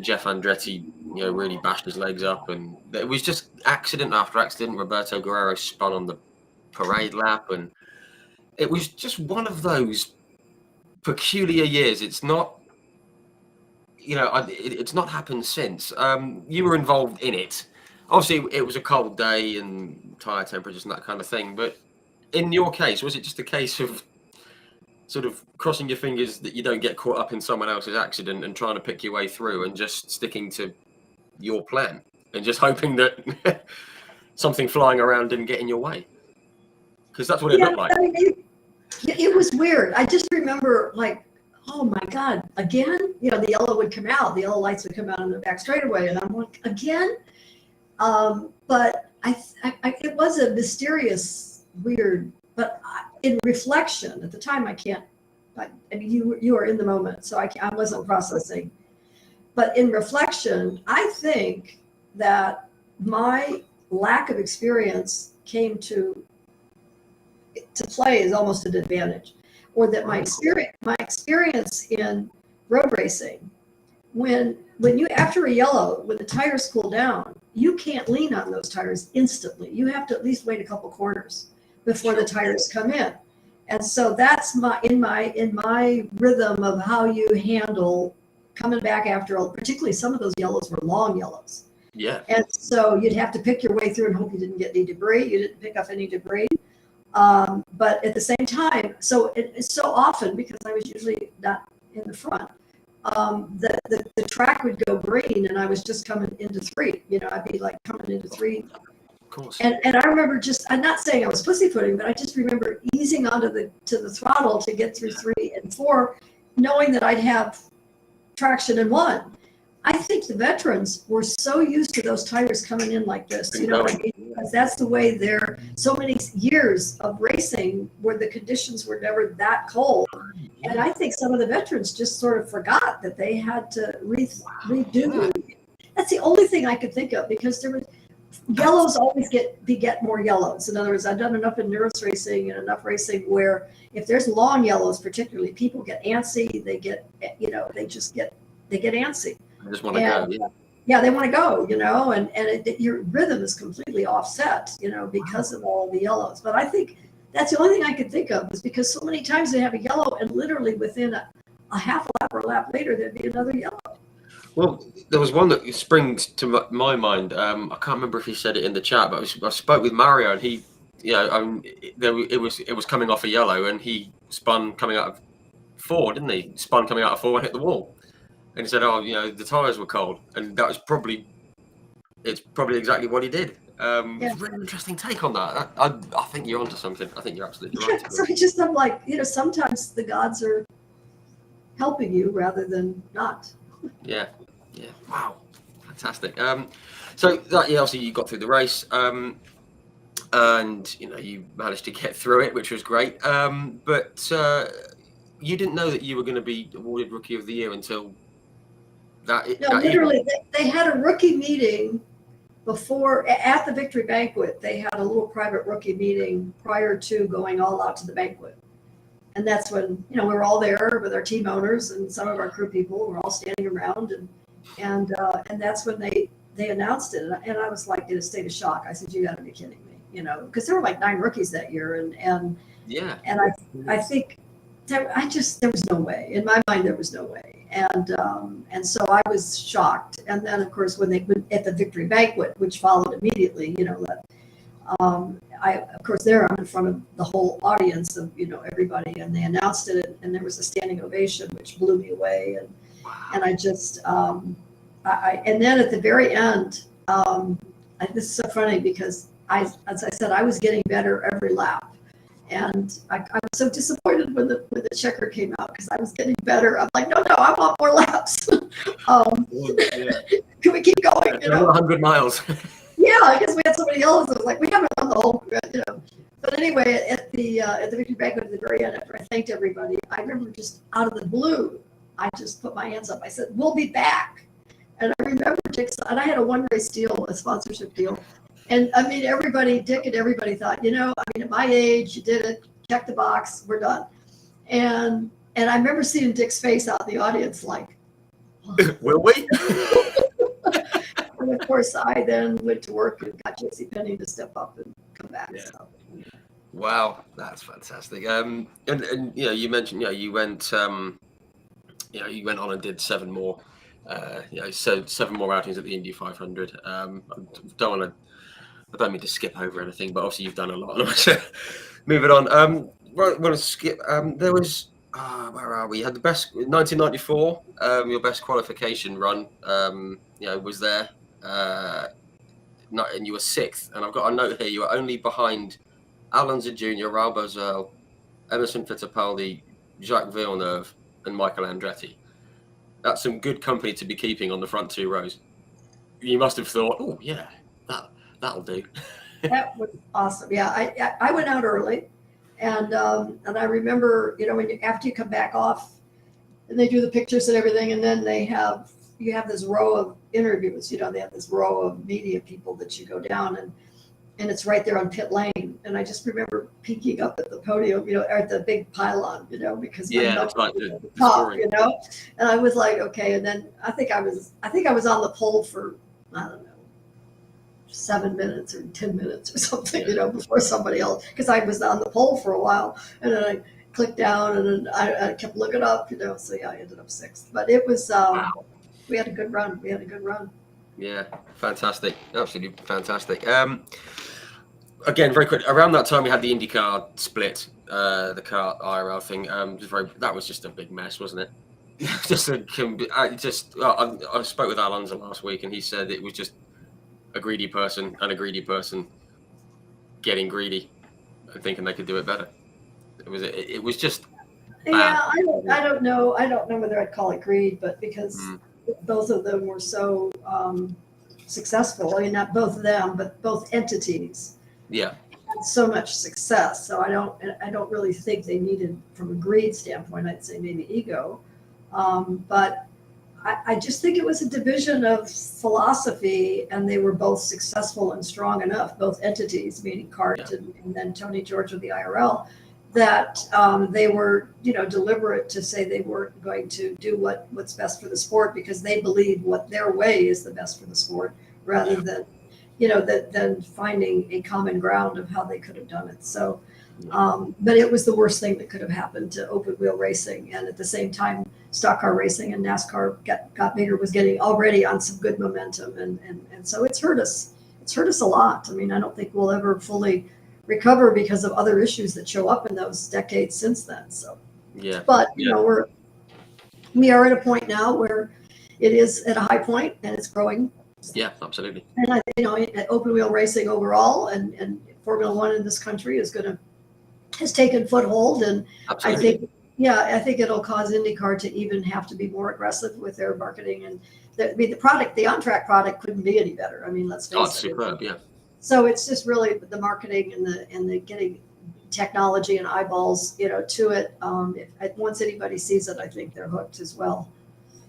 Jeff Andretti, really bashed his legs up, and it was just accident after accident. Roberto Guerrero spun on the parade lap, and it was just one of those peculiar years. It's not, it's not happened since. You were involved in it. Obviously, it was a cold day and tire temperatures and that kind of thing, but in your case, was it just a case of sort of crossing your fingers that you don't get caught up in someone else's accident and trying to pick your way through and just sticking to your plan and just hoping that something flying around didn't get in your way? Because that's what it looked like. I mean, it was weird. I just remember like, oh my God, again? You know, the yellow would come out, the yellow lights would come out on the back straightaway, and I'm like, again? But it was a mysterious, weird, but in reflection, at the time I can't, I mean, you were in the moment, so I wasn't processing. But in reflection, I think that my lack of experience came to play as almost an advantage, or that my experience in road racing, when you, after a yellow, when the tires cool down, you can't lean on those tires instantly. You have to at least wait a couple corners before the tires come in. And so that's in my rhythm of how you handle coming back after, particularly some of those yellows were long yellows. Yeah. And so you'd have to pick your way through and hope you didn't get any debris. You didn't pick up any debris. But at the same time, so it's so often, because I was usually not in the front, the track would go green and I was just coming into three. You know, I'd be like coming into three. Of course. And I remember I'm not saying I was pussyfooting, but I just remember easing onto the throttle to get through 3 and 4, knowing that I'd have traction in 1. I think the veterans were so used to those tires coming in like this, you know what I mean? Because that's the way they're, so many years of racing where the conditions were never that cold. And I think some of the veterans just sort of forgot that they had to redo. That's the only thing I could think of, because there was, yellows always beget more yellows. In other words, I've done enough endurance racing and enough racing where if there's long yellows, particularly, people get antsy. They get, you know, they get antsy. I just want to go. Yeah. Yeah, they want to go, you know, and your rhythm is completely offset, you know, because of all the yellows. But I think that's the only thing I could think of, is because so many times they have a yellow and literally within a half a lap or a lap later, there'd be another yellow. Well, there was one that springs to my mind. I can't remember if he said it in the chat, but I spoke with Mario, and he, you know, it was coming off a yellow, and he spun coming out of 4, didn't he? Spun coming out of 4 and hit the wall. And he said, "Oh, you know, the tires were cold," and that was probably exactly what he did. It's a really interesting take on that. I think you're onto something. I think you're absolutely right. Yeah, so I'm like, you know, sometimes the gods are helping you rather than not. Yeah. Wow, fantastic. So that, yeah, obviously you got through the race, and you know you managed to get through it, which was great. But you didn't know that you were going to be awarded Rookie of the Year until that. No, literally, they had a rookie meeting before, at the victory banquet. They had a little private rookie meeting prior to going all out to the banquet. And that's when, you know, we were all there with our team owners and some of our crew people. We're all standing around, and that's when they announced it. And I was like in a state of shock. I said, "You got to be kidding me," you know, because there were like 9 rookies that year, and yeah. And I think there was no way. In my mind, there was no way. And so I was shocked. And then, of course, when they went at the victory banquet, which followed immediately, you know, that. Of course, there I'm in front of the whole audience of, you know, everybody, and they announced it, and there was a standing ovation, which blew me away. And I just, and then at the very end, this is so funny because as I said, I was getting better every lap, and I was so disappointed when the checker came out, because I was getting better. I'm like, no, I want more laps. Can we keep going? You know, 100 miles. Yeah, I guess we had somebody else. It was like, we haven't done the whole, you know. But anyway, at the victory banquet at the very end, after I thanked everybody, I remember just out of the blue, I just put my hands up. I said, "We'll be back." And I remember Dick, and I had a 1-race deal, a sponsorship deal. And I mean, Dick and everybody thought, you know, I mean, at my age, you did it, check the box, we're done. And I remember seeing Dick's face out in the audience, like, oh. Will we? And of course, I then went to work and got JCPenney to step up and come back. Yeah. So. Wow, that's fantastic. And you know, you mentioned, you know, you went on and did 7 more, so 7 more outings at the Indy 500. I don't mean to skip over anything, but obviously you've done a lot. Moving on. Right, want to skip. There was. Where are we? You had the best 1994. Your best qualification run. Was there. And you were sixth. And I've got a note here. You were only behind Alonso Jr., Raul Boesel, Emerson Fittipaldi, Jacques Villeneuve, and Michael Andretti. That's some good company to be keeping on the front two rows. You must have thought, oh yeah, that'll do. That was awesome. Yeah, I went out early, and I remember, after you come back off, and they do the pictures and everything, and then you have this row of interviews. They have this row of media people that you go down, and it's right there on pit lane. And I just remember peeking up at the podium, or at the big pylon, because it's like the top, and I was like, okay. And then I think I was on the pole for, I don't know, 7 minutes or 10 minutes or something, before somebody else, because I was on the pole for a while, and then I clicked down, and then I kept looking up, so yeah, I ended up sixth. But it was, wow. We had a good run. Yeah, fantastic, absolutely fantastic. Again, very quick. Around that time, we had the IndyCar split, the kart IRL thing. That was just a big mess, wasn't it? I spoke with Alonso last week, and he said it was just a greedy person getting greedy and thinking they could do it better. It was just bad. Yeah, I don't know whether I'd call it greed, but because both of them were so successful. I mean, not both of them, but both entities. Yeah. Had so much success. So I don't really think they needed, from a greed standpoint, I'd say maybe ego. But I just think it was a division of philosophy, and they were both successful and strong enough, both entities, meaning CART and then Tony George with the IRL, that they were, deliberate to say they weren't going to do what's best for the sport, because they believe what their way is the best for the sport, rather than, than finding a common ground of how they could have done it. So, but it was the worst thing that could have happened to open wheel racing, and at the same time, stock car racing and NASCAR got bigger, was getting already on some good momentum, and so it's hurt us. It's hurt us a lot. I mean, I don't think we'll ever fully recover because of other issues that show up in those decades since then. So, but we are at a point now where it is at a high point and it's growing. Yeah, absolutely. And I think, open wheel racing overall and Formula One in this country has taken foothold, and absolutely. I think it'll cause IndyCar to even have to be more aggressive with their marketing, and the on-track product couldn't be any better. I mean, let's face it. It's superb, yeah. So it's just really the marketing and the getting technology and eyeballs, to it. Once anybody sees it, I think they're hooked as well.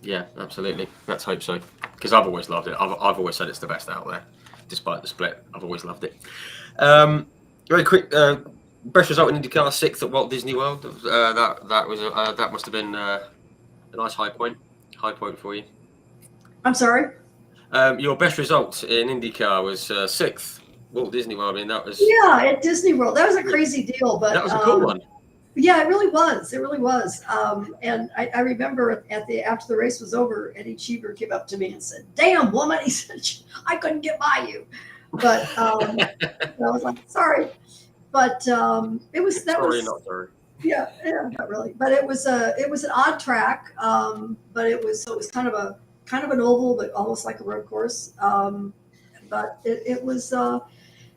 Yeah, absolutely. Let's hope so, because I've always loved it. I've always said it's the best out there, despite the split. I've always loved it. Very quick, best result in IndyCar, 6th at Walt Disney World. That must have been a nice high point for you. I'm sorry. Your best result in IndyCar was 6th. Walt Disney World. I mean, that was at Disney World. That was a crazy deal, but that was a cool one. Yeah, it really was. It really was. And I remember after the race was over, Eddie Cheever came up to me and said, "Damn, woman," he said, "I couldn't get by you." But I was like, "Sorry," but it was that sorry, was not sorry. Yeah, not really. But it was an odd track. But it was kind of an oval, but almost like a road course. But it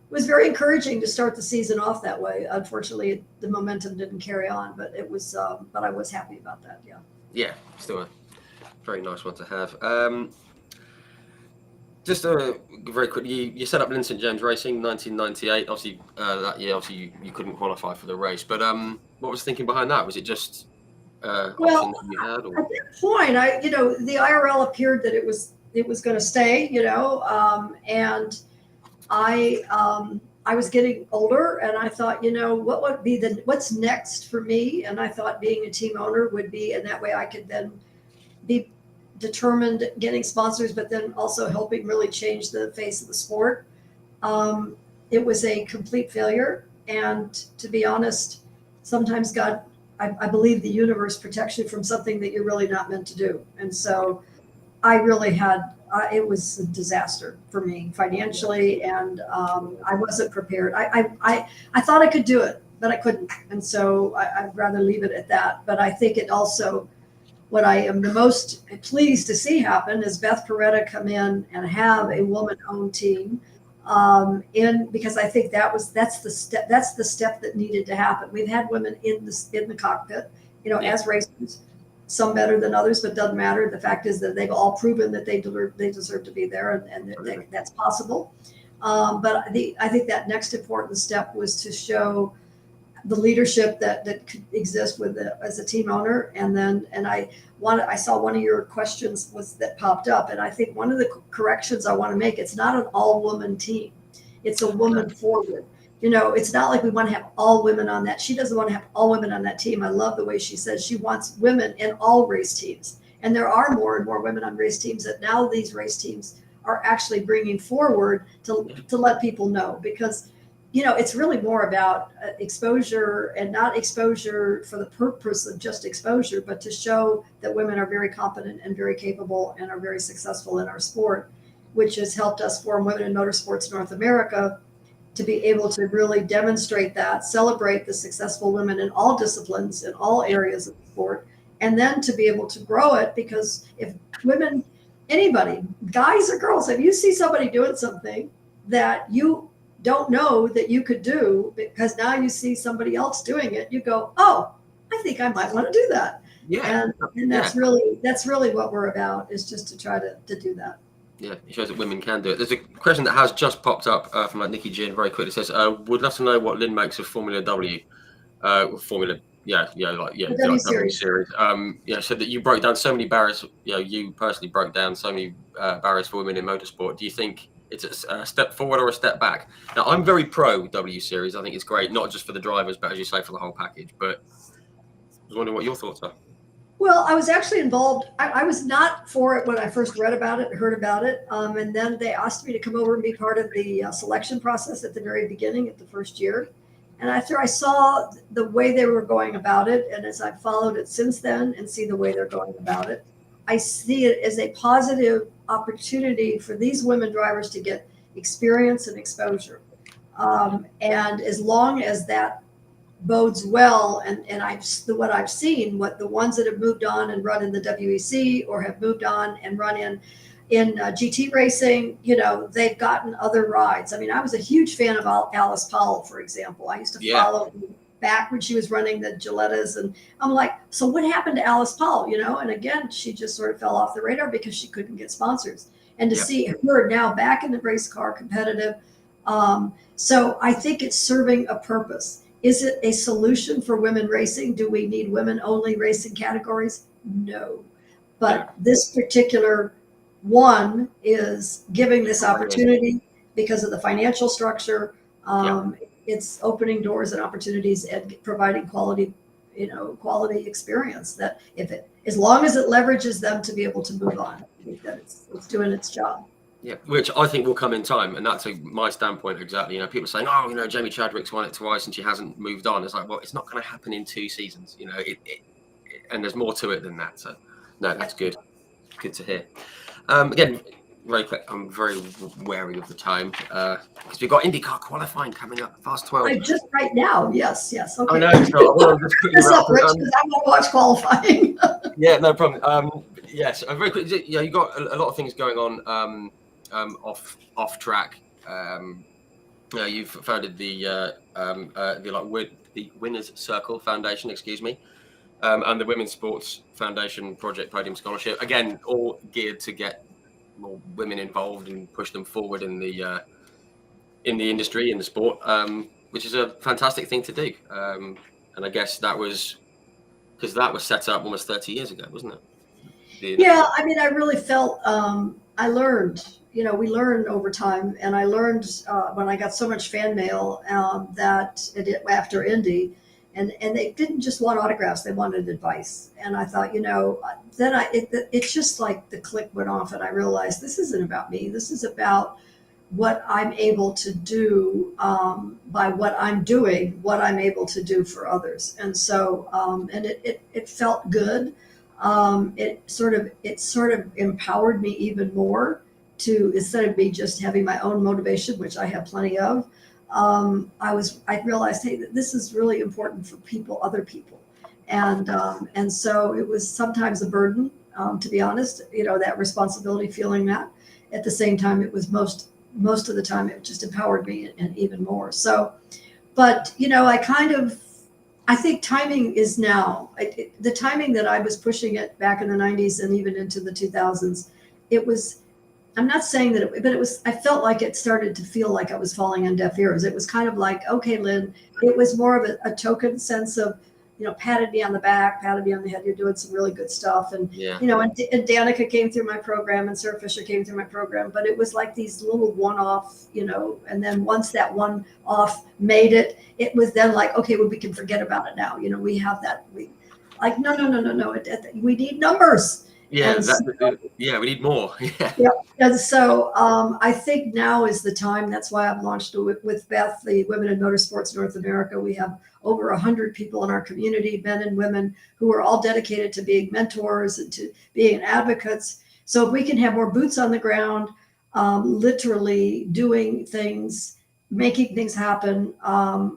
was very encouraging to start the season off that way. Unfortunately, the momentum didn't carry on, but it was. But I was happy about that. Yeah. Yeah, still a very nice one to have. Just very quickly, you set up Lyn St Racing, 1998. Obviously, that year, you couldn't qualify for the race. But what was thinking behind that? Was it just well, that you had? Or? At that point, the IRL appeared that it was going to stay, and I was getting older, and I thought, what would be what's next for me? And I thought being a team owner would be, and that way I could then be determined getting sponsors, but then also helping really change the face of the sport. It was a complete failure, and to be honest, sometimes God, I believe the universe protects you from something that you're really not meant to do. And so I really had, it was a disaster for me financially, and I wasn't prepared. I thought I could do it, but I couldn't. And so I'd rather leave it at that. But I think it also, what I am the most pleased to see happen is Beth Peretta come in and have a woman-owned team. Because I think that's the step that needed to happen. We've had women in the cockpit, as racers, some better than others, but doesn't matter. The fact is that they've all proven that they deserve to be there, and that's possible. But I think that next important step was to show the leadership that could exist as a team owner. And I saw one of your questions that popped up, and I think one of the corrections I want to make, it's not an all woman team. It's a woman forward. It's not like we want to have all women on that. She doesn't want to have all women on that team. I love the way she says she wants women in all race teams. And there are more and more women on race teams that now these race teams are actually bringing forward to let people know, because it's really more about exposure, and not exposure for the purpose of just exposure, but to show that women are very competent and very capable and are very successful in our sport, which has helped us form Women in Motorsports North America, to be able to really demonstrate that, celebrate the successful women in all disciplines, in all areas of the sport, and then to be able to grow it. Because if women, anybody, guys or girls, if you see somebody doing something that you don't know that you could do, because now you see somebody else doing it, you go, oh, I think I might want to do that. And that's really what we're about, is just to try to do that. Yeah, it shows that women can do it. There's a question that has just popped up from Nikki Gin very quickly. It says, would love to know what Lyn makes of Formula W. The W series. Said that you broke down so many barriers. You personally broke down so many barriers for women in motorsport. Do you think it's a step forward or a step back? Now, I'm very pro W series. I think it's great, not just for the drivers, but as you say, for the whole package. But I was wondering what your thoughts are. Well, I was actually involved. I was not for it when I first read about it and heard about it. And then they asked me to come over and be part of the selection process at the very beginning, at the first year. And after I saw the way they were going about it, and as I've followed it since then and see the way they're going about it, I see it as a positive opportunity for these women drivers to get experience and exposure. And as long as that bodes well, and what I've seen, what the ones that have moved on and run in the WEC, or have moved on and run in GT racing, they've gotten other rides. I mean, I was a huge fan of Alice Powell, for example. I used to follow back when she was running the Gilettas, and I'm like, so what happened to Alice Powell? And again, she just sort of fell off the radar because she couldn't get sponsors. And to see her now back in the race car competitive, so I think it's serving a purpose. Is it a solution for women racing? Do we need women-only racing categories? No. But this particular one is giving this opportunity because of the financial structure. It's opening doors and opportunities and providing quality experience, that as long as it leverages them to be able to move on, I think that it's doing its job. Yeah, which I think will come in time, and that's my standpoint exactly. People saying, "Oh, Jamie Chadwick's won it twice and she hasn't moved on." It's like, well, it's not going to happen in 2 seasons, and there's more to it than that. So, no, that's good. Good to hear. Again, very quick. I'm very wary of the time because we've got IndyCar qualifying coming up, fast 12. Just right now, yes. Okay. I know. So I'm just because I'm going to watch qualifying. Yeah, no problem. Yes, very quick. You got a lot of things going on. Off track. You've founded the Winners Circle Foundation, and the Women's Sports Foundation Project Podium Scholarship. Again, all geared to get more women involved and push them forward in the industry, in the sport, which is a fantastic thing to do. And I guess that was because that was set up almost 30 years ago, wasn't it? Yeah, I mean, I really felt I learned. We learn over time, and I learned when I got so much fan mail that after Indy, and they didn't just want autographs; they wanted advice. And I thought, then it's just like the click went off, and I realized this isn't about me. This is about what I'm able to do by what I'm doing, what I'm able to do for others. And so, and it felt good. It sort of empowered me even more to, instead of me just having my own motivation, which I have plenty of, I realized, hey, this is really important for other people. And so it was sometimes a burden, to be honest, that responsibility, feeling that. At the same time, it was most of the time, it just empowered me and even more. So, but, I think timing is now. The timing that I was pushing it back in the 90s and even into the 2000s, it was, I'm not saying that, but it was, I felt like it started to feel like I was falling on deaf ears. It was kind of like, okay, Lyn, it was more of a token sense of, patted me on the back, patted me on the head. You're doing some really good stuff. And, Yeah. And Danica came through my program and Sarah Fisher came through my program, but it was like these little one-off, and then once that one-off made it, it was then like, okay, well, we can forget about it now. We have that. No. We need numbers. Yeah, we need more. Yeah. And so I think now is the time. That's why I've launched with Beth, the Women in Motorsports North America. We have over 100 people in our community, men and women, who are all dedicated to being mentors and to being advocates. So if we can have more boots on the ground, literally doing things, making things happen,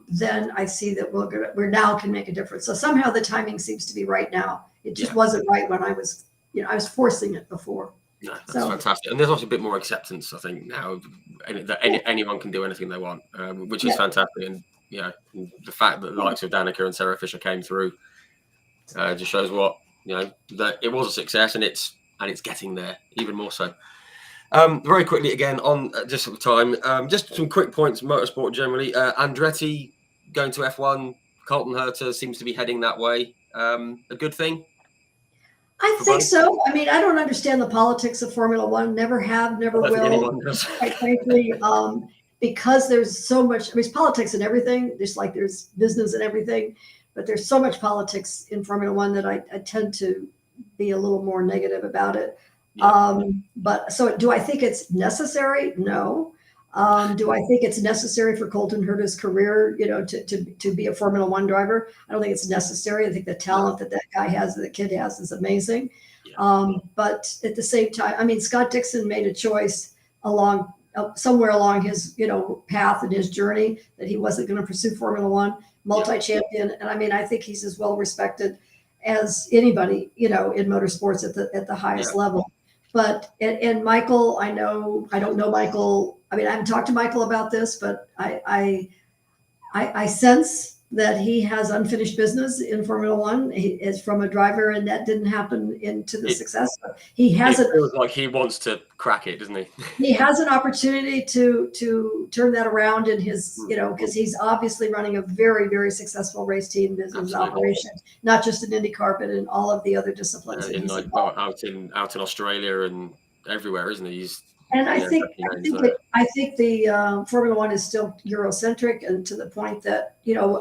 then I see that we're now can make a difference. So somehow the timing seems to be right now. It just wasn't right when I was forcing it before. No, that's fantastic. And there's also a bit more acceptance, I think, now that anyone can do anything they want, which is fantastic. And the fact that the likes of Danica and Sarah Fisher came through just shows that it was a success, and it's getting there even more so. Very quickly again on just at the time, just some quick points. Motorsport generally. Andretti going to F1. Colton Herta seems to be heading that way. A good thing. I think so. I mean, I don't understand the politics of Formula One. Never have, never will. Quite frankly, because there's so much. I mean, it's politics and everything. Just like there's business and everything, but there's so much politics in Formula One that I tend to be a little more negative about it. Yeah. But so, do I think it's necessary? No. Do I think it's necessary for Colton Herta's career, to be a Formula One driver? I don't think it's necessary. I think the talent that guy has, that kid has, is amazing. Yeah. But at the same time, I mean, Scott Dixon made a choice somewhere along his, path and his journey that he wasn't going to pursue Formula One, multi-champion. And I mean, I think he's as well respected as anybody, in motorsports at the highest level. But and Michael, I don't know Michael. I mean, I haven't talked to Michael about this, but I sense that he has unfinished business in Formula One. He is from a driver, and that didn't happen into the success. He has it feels like he wants to crack it, doesn't he? He has an opportunity to turn that around in his, because he's obviously running a very, very successful race team business operation, not just in IndyCar, but in all of the other disciplines. Out in Australia and everywhere, isn't he? I think the Formula One is still Eurocentric, and to the point that,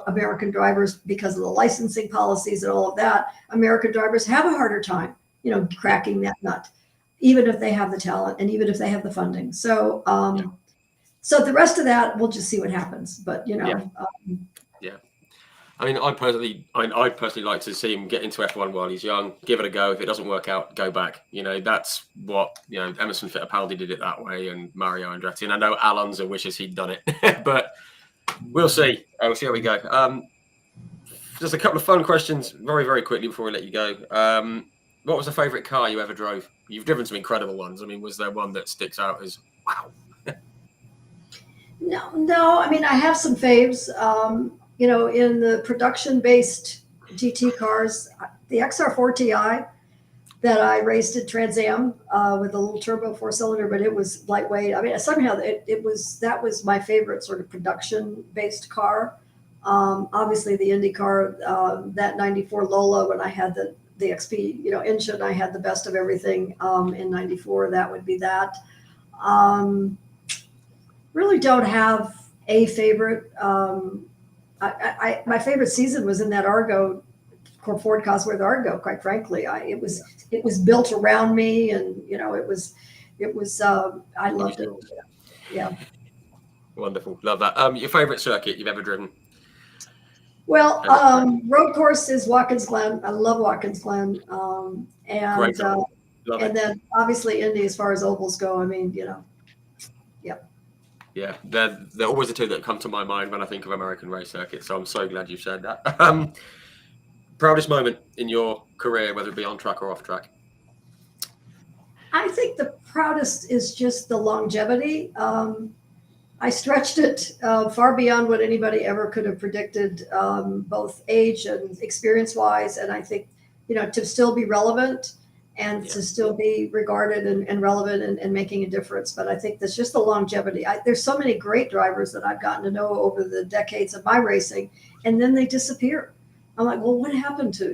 American drivers, because of the licensing policies and all of that, American drivers have a harder time, cracking that nut, even if they have the talent and even if they have the funding. So, so the rest of that, we'll just see what happens. But, I mean, I'd personally like to see him get into F1 while he's young, give it a go. If it doesn't work out, go back. That's what, Emerson Fittipaldi did it that way, and Mario Andretti. And I know Alonso wishes he'd done it, but we'll see. We'll see how we go. Just a couple of fun questions very, very quickly before we let you go. What was the favorite car you ever drove? You've driven some incredible ones. I mean, was there one that sticks out as, wow? No. I mean, I have some faves. In the production-based GT cars, the XR4 Ti that I raced at Trans Am with a little turbo 4-cylinder, but it was lightweight. I mean, somehow that was my favorite sort of production-based car. Obviously, the IndyCar, that 94 Lola, when I had the XP, engine, I had the best of everything in 94. That would be that. Really don't have a favorite. My favorite season was in that Argo, Ford Cosworth Argo. Quite frankly, it was built around me, and it was I loved it. Yeah. Wonderful, love that. Your favorite circuit you've ever driven? Well, road course is Watkins Glen. I love Watkins Glen, and then obviously Indy as far as ovals go. I mean, Yeah, they're always the two that come to my mind when I think of American race circuits. So I'm so glad you said that. Proudest moment in your career, whether it be on track or off track? I think the proudest is just the longevity. I stretched it far beyond what anybody ever could have predicted, both age and experience wise. And I think, to still be relevant and to still be regarded and relevant and making a difference. But I think that's just the longevity. There's so many great drivers that I've gotten to know over the decades of my racing, and then they disappear. I'm like, well, what happened to,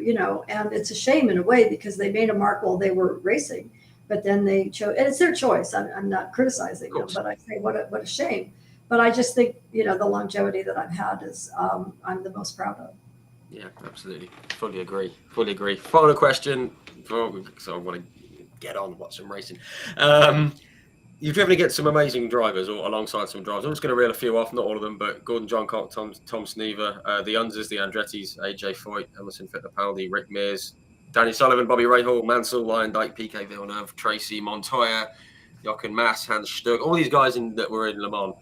and it's a shame in a way because they made a mark while they were racing. But then they chose, and it's their choice. I'm not criticizing them, but I say what a shame. But I just think the longevity that I've had is I'm the most proud of. Yeah, absolutely, fully agree. Final question, so I want to get on watch some racing. You've driven against some amazing drivers, or alongside some drivers. I'm just going to reel a few off, not all of them, but Gordon Johncock, Tom Sneaver, the Unzers, the Andrettis, AJ Foyt, Emerson Fittipaldi, Rick Mears, Danny Sullivan, Bobby Rahal, Mansell, Lion Dyke, PK Villeneuve, Tracy Montoya, Jochen Mass, Hans Stuck, all these guys that were in Le Mans.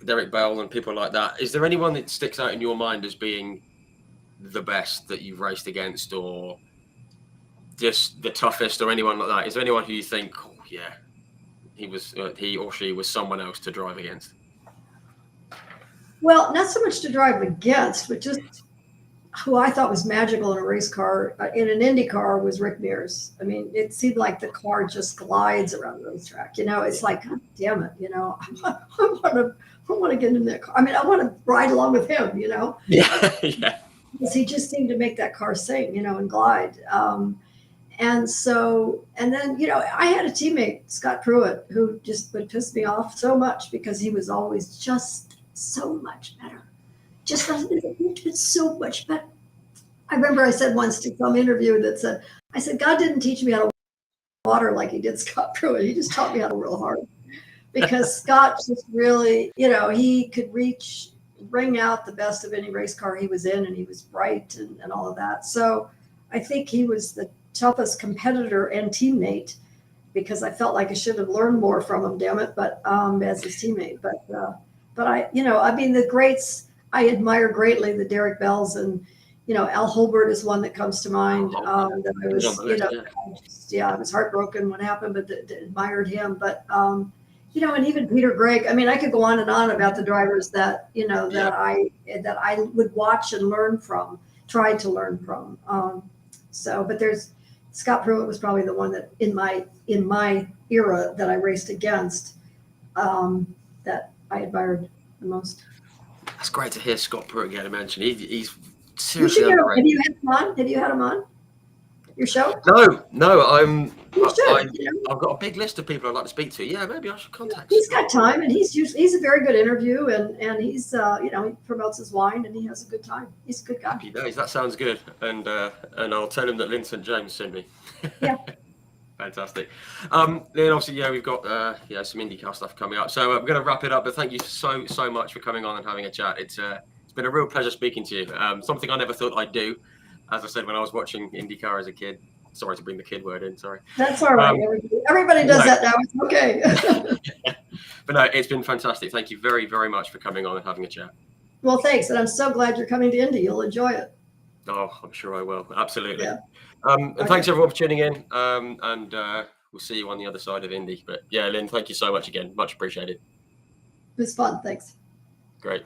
Derek Bell and people like that. Is there anyone that sticks out in your mind as being the best that you've raced against, or just the toughest, or anyone like that? Is there anyone who you think, oh, yeah, he or she was someone else to drive against? Well, not so much to drive against, but just who I thought was magical in a race car, in an Indy car, was Rick Mears. I mean, it seemed like the car just glides around the racetrack. It's like, God damn it, I want to get in that car. I mean, I want to ride along with him, Yeah. Because he just seemed to make that car sing, and glide. And then, I had a teammate, Scott Pruitt, who just would piss me off so much because he was always just so much better. It's so much better. I remember I said once to some interview I said, God didn't teach me how to water like he did Scott Pruitt. He just taught me how to roll hard. Because Scott just really, he could bring out the best of any race car he was in, and he was bright and all of that. So I think he was the toughest competitor and teammate, because I felt like I should have learned more from him, damn it, but as his teammate. But the greats I admire greatly, the Derek Bells, and Al Holbert is one that comes to mind. That I was, I was heartbroken when it happened, but admired him. But and even Peter Gregg. I mean, I could go on and on about the drivers that that I would watch and learn from, tried to learn from. But there's Scott Pruitt was probably the one that in my era that I raced against, that I admired the most. That's great to hear Scott Pruitt get a mention. He's seriously underrated. Have you had him on? Have you had him on your show? No. I've got a big list of people I'd like to speak to. Yeah, maybe I should contact. He's got time, and he's a very good interview, and he's he promotes his wine, and he has a good time. He's a good guy. Happy days. That sounds good, and I'll tell him that Lyn St sent me. Yeah. Fantastic. Then obviously, we've got some IndyCar stuff coming up, so we're going to wrap it up. But thank you so much for coming on and having a chat. It's been a real pleasure speaking to you. Something I never thought I'd do, as I said when I was watching IndyCar as a kid. Sorry to bring the kid word in. Sorry. That's all right. Everybody does that now. It's okay. But no, it's been fantastic. Thank you very, very much for coming on and having a chat. Well, thanks, and I'm so glad you're coming to Indy. You'll enjoy it. Oh, I'm sure I will. Absolutely. Yeah. And thanks everyone for tuning in. And we'll see you on the other side of Indy. But yeah, Lyn, thank you so much again. Much appreciated. It was fun. Thanks. Great.